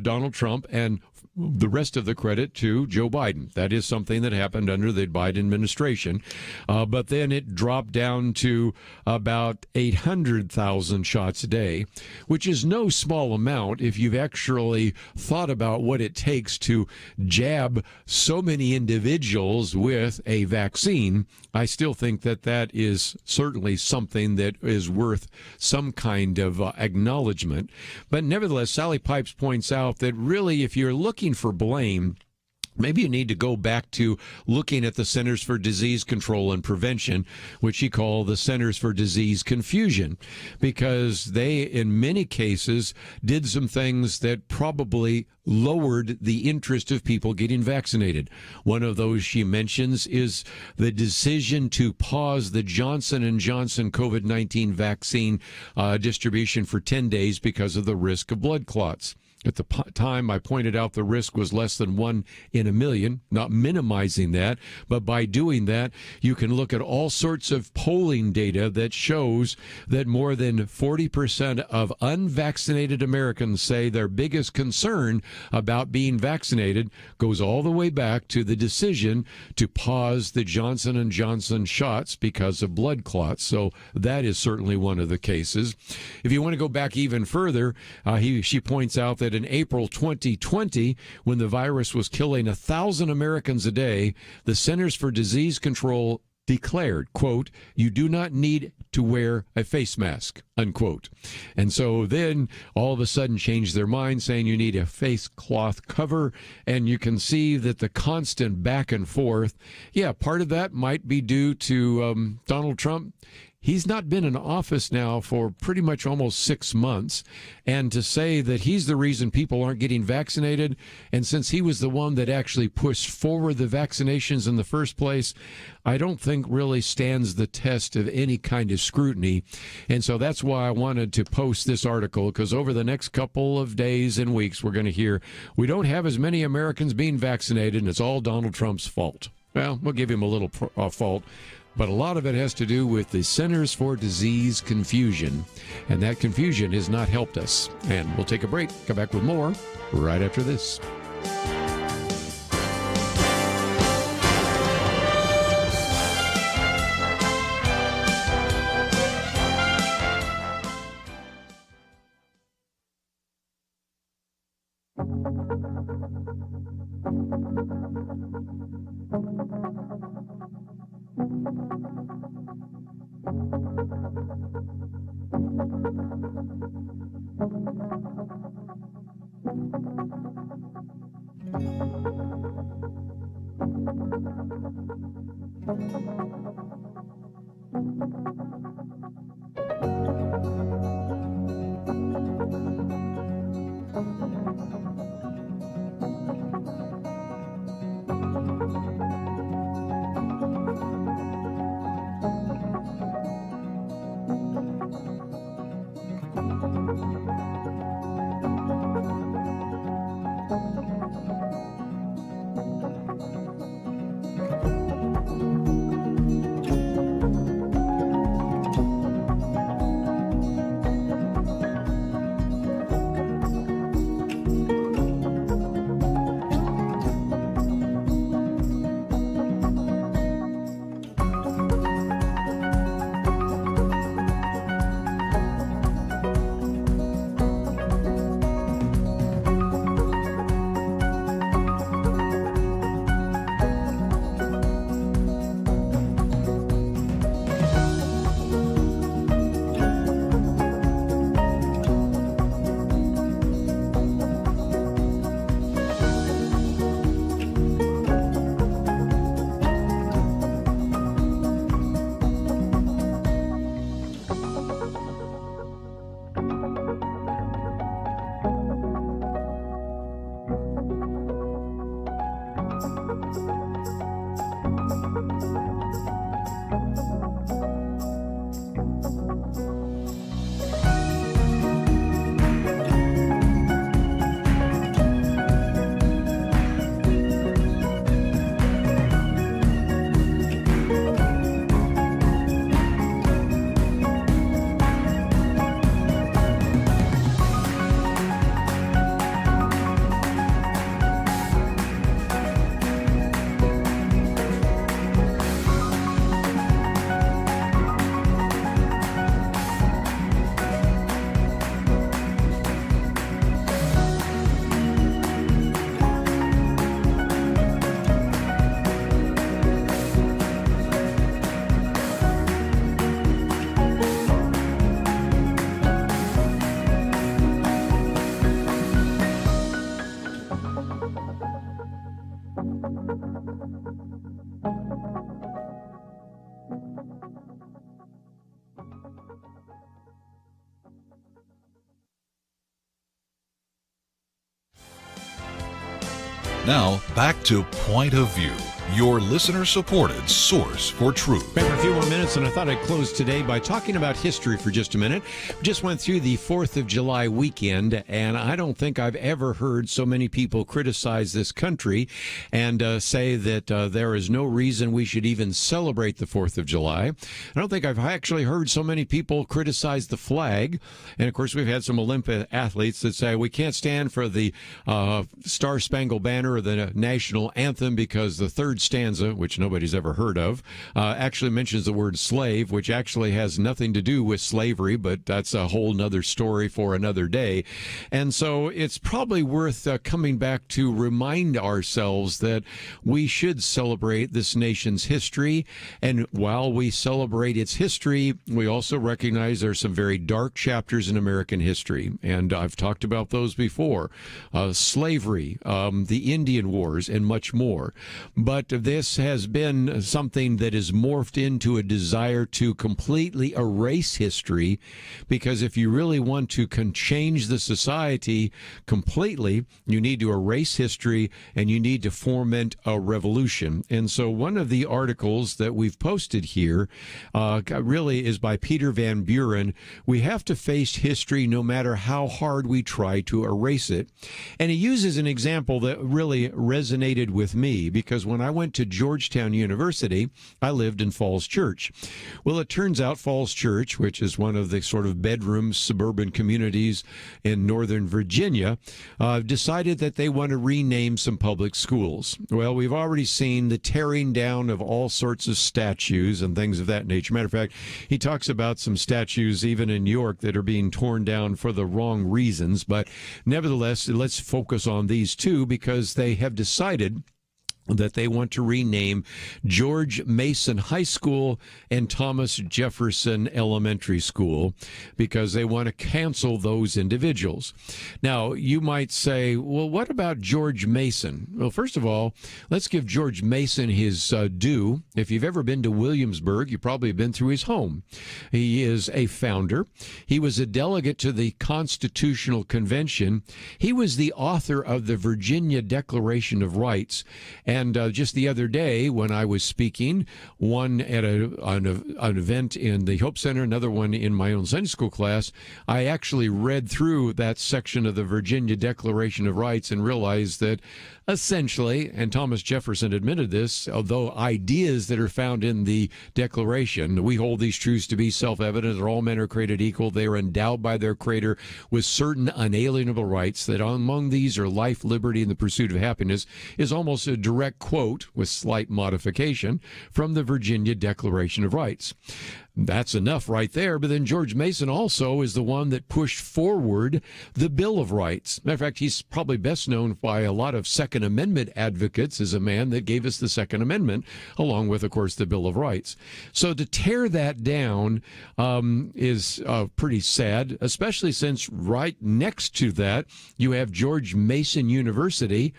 Donald Trump and the rest of the credit to Joe Biden. That is something that happened under the Biden administration. But then it dropped down to about 800,000 shots a day, which is no small amount if you've actually thought about what it takes to jab so many individuals with a vaccine. I still think that that is certainly something that is worth some kind of acknowledgement. But nevertheless, Sally Pipes points out that really, if you're looking for blame, maybe you need to go back to looking at the Centers for Disease Control and Prevention, which she called the Centers for Disease Confusion, because they, in many cases, did some things that probably lowered the interest of people getting vaccinated. One of those she mentions is the decision to pause the Johnson & Johnson COVID-19 vaccine distribution for 10 days because of the risk of blood clots. At the time, I pointed out the risk was less than 1 in a million, not minimizing that. But by doing that, you can look at all sorts of polling data that shows that more than 40% of unvaccinated Americans say their biggest concern about being vaccinated goes all the way back to the decision to pause the Johnson & Johnson shots because of blood clots. So that is certainly one of the cases. If you want to go back even further, she points out that in April 2020, when the virus was killing 1,000 Americans a day, the Centers for Disease Control declared, quote, "You do not need to wear a face mask." unquote. And so then all of a sudden changed their mind, saying you need a face cloth cover. And you can see that the constant back and forth, part of that might be due to Donald Trump. He's not been in office now for pretty much almost 6 months. And to say that he's the reason people aren't getting vaccinated, and since he was the one that actually pushed forward the vaccinations in the first place, I don't think really stands the test of any kind of scrutiny. And so that's why I wanted to post this article, because over the next couple of days and weeks, we're going to hear we don't have as many Americans being vaccinated, and it's all Donald Trump's fault. Well, we'll give him a little fault. But a lot of it has to do with the Centers for Disease confusion. And that confusion has not helped us. And we'll take a break, come back with more right after this. Now, back to Point of View, your listener-supported source for truth. Back for a few more minutes, and I thought I'd close today by talking about history for just a minute. We just went through the 4th of July weekend, and I don't think I've ever heard so many people criticize this country and say that there is no reason we should even celebrate the 4th of July. I don't think I've actually heard so many people criticize the flag. And, of course, we've had some Olympic athletes that say we can't stand for the Star-Spangled Banner or the national anthem because the third third stanza, which nobody's ever heard of, actually mentions the word slave, which actually has nothing to do with slavery, but that's a whole nother story for another day. And so it's probably worth coming back to remind ourselves that we should celebrate this nation's history. And while we celebrate its history, we also recognize there's some very dark chapters in American history. And I've talked about those before. Slavery, the Indian Wars, and much more. But this has been something that has morphed into a desire to completely erase history, because if you really want to change the society completely, you need to erase history and you need to foment a revolution. And so one of the articles that we've posted here really is by Peter Van Buren. We have to face history no matter how hard we try to erase it. And he uses an example that really resonated with me, because when I went to Georgetown University, I lived in Falls Church. Well, it turns out Falls Church, which is one of the sort of bedroom suburban communities in Northern Virginia, decided that they want to rename some public schools. Well, we've already seen the tearing down of all sorts of statues and things of that nature. Matter of fact, he talks about some statues even in New York that are being torn down for the wrong reasons. But nevertheless, let's focus on these two, because they have decided that they want to rename George Mason High School and Thomas Jefferson Elementary School, because they want to cancel those individuals. Now, you might say, well, what about George Mason? Well, first of all, let's give George Mason his due. If you've ever been to Williamsburg, you've probably been through his home. He is a founder. He was a delegate to the Constitutional Convention. He was the author of the Virginia Declaration of Rights. And just the other day, when I was speaking, one at an event in the Hope Center, another one in my own Sunday school class, I actually read through that section of the Virginia Declaration of Rights and realized that essentially, and Thomas Jefferson admitted this, although ideas that are found in the Declaration, we hold these truths to be self-evident, that all men are created equal, they are endowed by their Creator with certain unalienable rights, that among these are life, liberty, and the pursuit of happiness, is almost a direct quote, with slight modification, from the Virginia Declaration of Rights. That's enough right there. But then George Mason also is the one that pushed forward the Bill of Rights. Matter of fact, he's probably best known by a lot of Second Amendment advocates as a man that gave us the Second Amendment, along with, of course, the Bill of Rights. So to tear that down is pretty sad, especially since right next to that, you have George Mason University,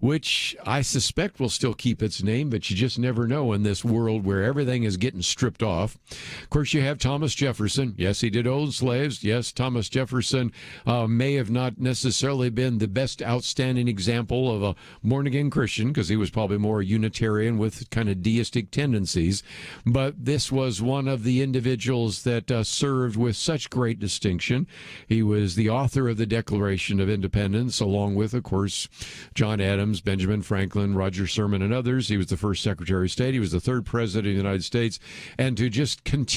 which I suspect will still keep its name, but you just never know in this world where everything is getting stripped off. Of course, you have Thomas Jefferson. Yes, he did own slaves. Yes, Thomas Jefferson may have not necessarily been the best outstanding example of a born-again Christian, because he was probably more Unitarian with kind of deistic tendencies. But this was one of the individuals that served with such great distinction. He was the author of the Declaration of Independence, along with, of course, John Adams, Benjamin Franklin, Roger Sherman, and others. He was the first Secretary of State. He was the third President of the United States. And to just continue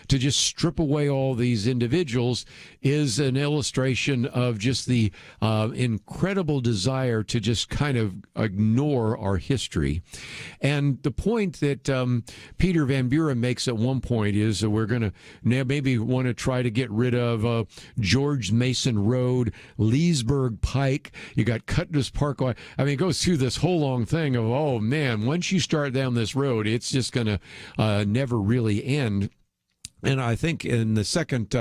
to just strip away all these individuals is an illustration of just the incredible desire to just kind of ignore our history. And the point that Peter Van Buren makes at one point is that we're going to maybe want to try to get rid of George Mason Road, Leesburg Pike. You got Cutlass Parkway. I mean, it goes through this whole long thing of, oh, man, once you start down this road, it's just going to never really end. And I think in the second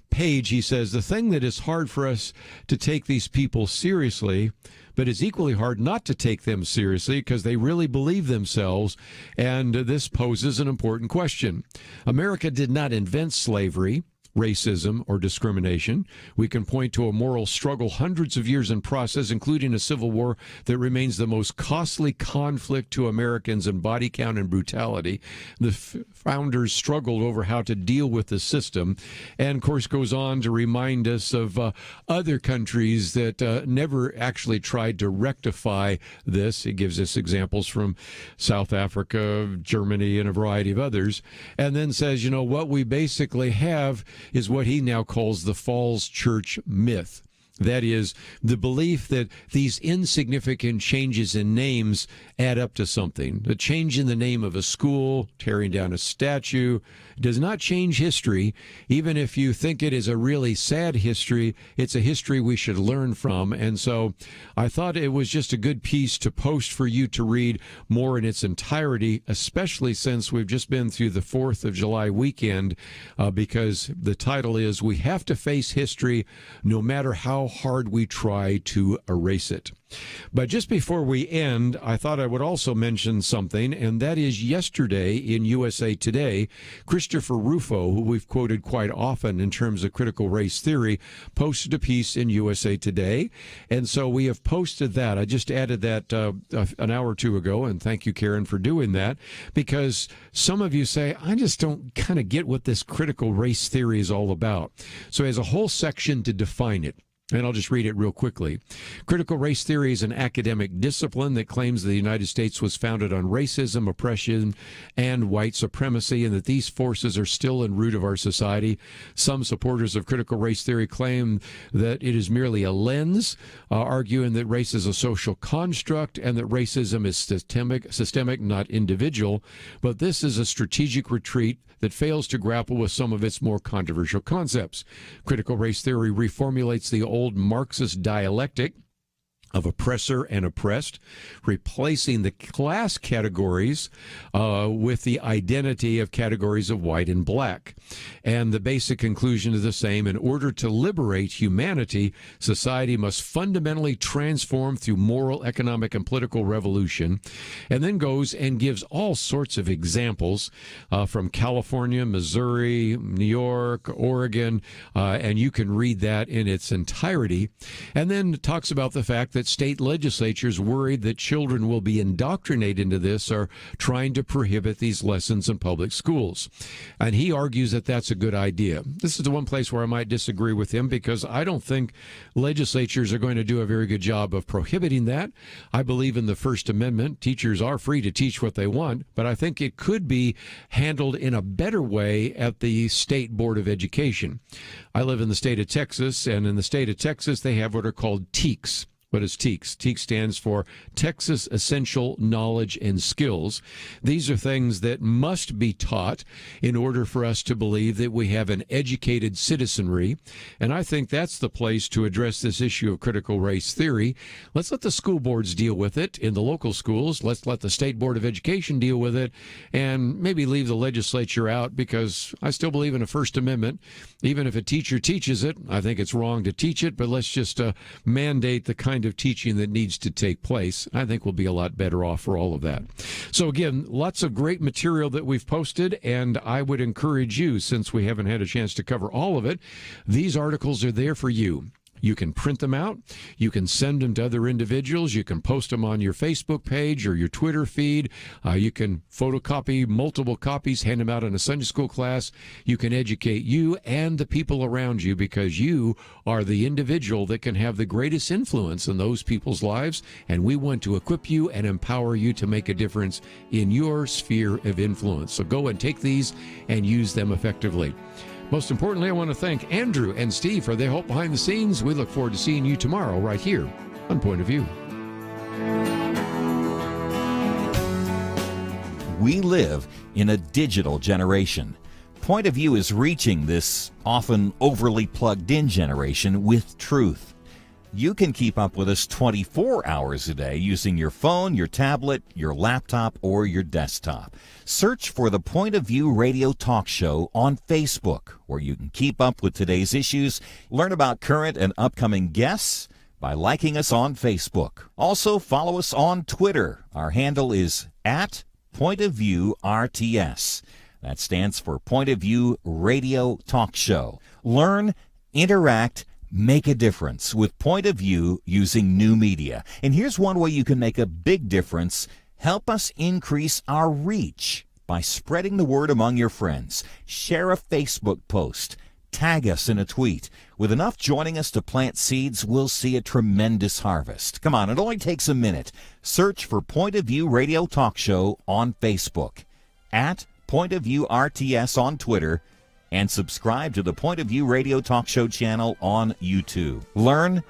page, he says, the thing that is hard for us to take these people seriously, but it's equally hard not to take them seriously because they really believe themselves. And this poses an important question. America did not invent slavery, racism, or discrimination. We can point to a moral struggle hundreds of years in process, including a civil war that remains the most costly conflict to Americans in body count and brutality. The founders struggled over how to deal with the system, and of course goes on to remind us of other countries that never actually tried to rectify this. He gives us examples from South Africa, Germany, and a variety of others, and then says, you know, what we basically have is what he now calls the Falls Church myth. That is, the belief that these insignificant changes in names add up to something. The change in the name of a school, tearing down a statue, does not change history. Even if you think it is a really sad history, it's a history we should learn from. And so I thought it was just a good piece to post for you to read more in its entirety, especially since we've just been through the 4th of July weekend, because the title is "We Have to Face History No Matter How Hard We Try to Erase It." But just before we end, I thought I would also mention something, and that is yesterday in USA Today, Christopher Rufo, who we've quoted quite often in terms of critical race theory, posted a piece in USA Today. And so we have posted that. I just added that an hour or two ago, and thank you, Karen, for doing that, because some of you say, I just don't kind of get what this critical race theory is all about. So he has a whole section to define it. And I'll just read it real quickly. Critical race theory is an academic discipline that claims the United States was founded on racism, oppression, and white supremacy, and that these forces are still in root of our society. Some supporters of critical race theory claim that it is merely a lens, arguing that race is a social construct and that racism is systemic, not individual. But this is a strategic retreat that fails to grapple with some of its more controversial concepts. Critical race theory reformulates the old Marxist dialectic of oppressor and oppressed, replacing the class categories with the identity of categories of white and black. And the basic conclusion is the same. In order to liberate humanity, society must fundamentally transform through moral, economic, and political revolution. And then goes and gives all sorts of examples from California, Missouri, New York, Oregon, and you can read that in its entirety. And then talks about the fact that state legislatures worried that children will be indoctrinated into this are trying to prohibit these lessons in public schools. And he argues that that's a good idea. This is the one place where I might disagree with him, because I don't think legislatures are going to do a very good job of prohibiting that. I believe in the First Amendment. Teachers are free to teach what they want, but I think it could be handled in a better way at the State Board of Education. I live in the state of Texas, and in the state of Texas, they have what are called TEKS. What is TEKS? TEKS stands for Texas Essential Knowledge and Skills. These are things that must be taught in order for us to believe that we have an educated citizenry. And I think that's the place to address this issue of critical race theory. Let's let the school boards deal with it in the local schools. Let's let the State Board of Education deal with it, and maybe leave the legislature out, because I still believe in a First Amendment. Even if a teacher teaches it, I think it's wrong to teach it, but let's just mandate the kind of teaching that needs to take place. I think we'll be a lot better off for all of that. So again, lots of great material that we've posted, and I would encourage you, since we haven't had a chance to cover all of it, these articles are there for you. You can print them out. You can send them to other individuals. You can post them on your Facebook page or your Twitter feed. You can photocopy multiple copies, hand them out in a Sunday school class. You can educate you and the people around you, because you are the individual that can have the greatest influence in those people's lives, and we want to equip you and empower you to make a difference in your sphere of influence. So go and take these and use them effectively. Most importantly, I want to thank Andrew and Steve for their help behind the scenes. We look forward to seeing you tomorrow right here on Point of View. We live in a digital generation. Point of View is reaching this often overly plugged-in generation with truth. You can keep up with us 24 hours a day using your phone, your tablet, your laptop, or your desktop. Search for the Point of View Radio Talk Show on Facebook, where you can keep up with today's issues, learn about current and upcoming guests by liking us on Facebook. Also, follow us on Twitter. Our handle is @PointOfViewRTS. That stands for Point of View Radio Talk Show. Learn, interact, make a difference with Point of View using new media. And here's one way you can make a big difference. Help us increase our reach by spreading the word among your friends. Share a Facebook post. Tag us in a tweet. With enough joining us to plant seeds, we'll see a tremendous harvest. Come on, it only takes a minute. Search for Point of View Radio Talk Show on Facebook, @PointOfViewRTS on Twitter, and subscribe to the Point of View Radio Talk Show channel on YouTube. Learn,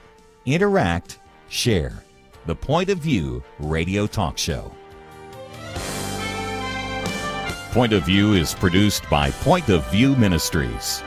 interact, share. The Point of View Radio Talk Show. Point of View is produced by Point of View Ministries.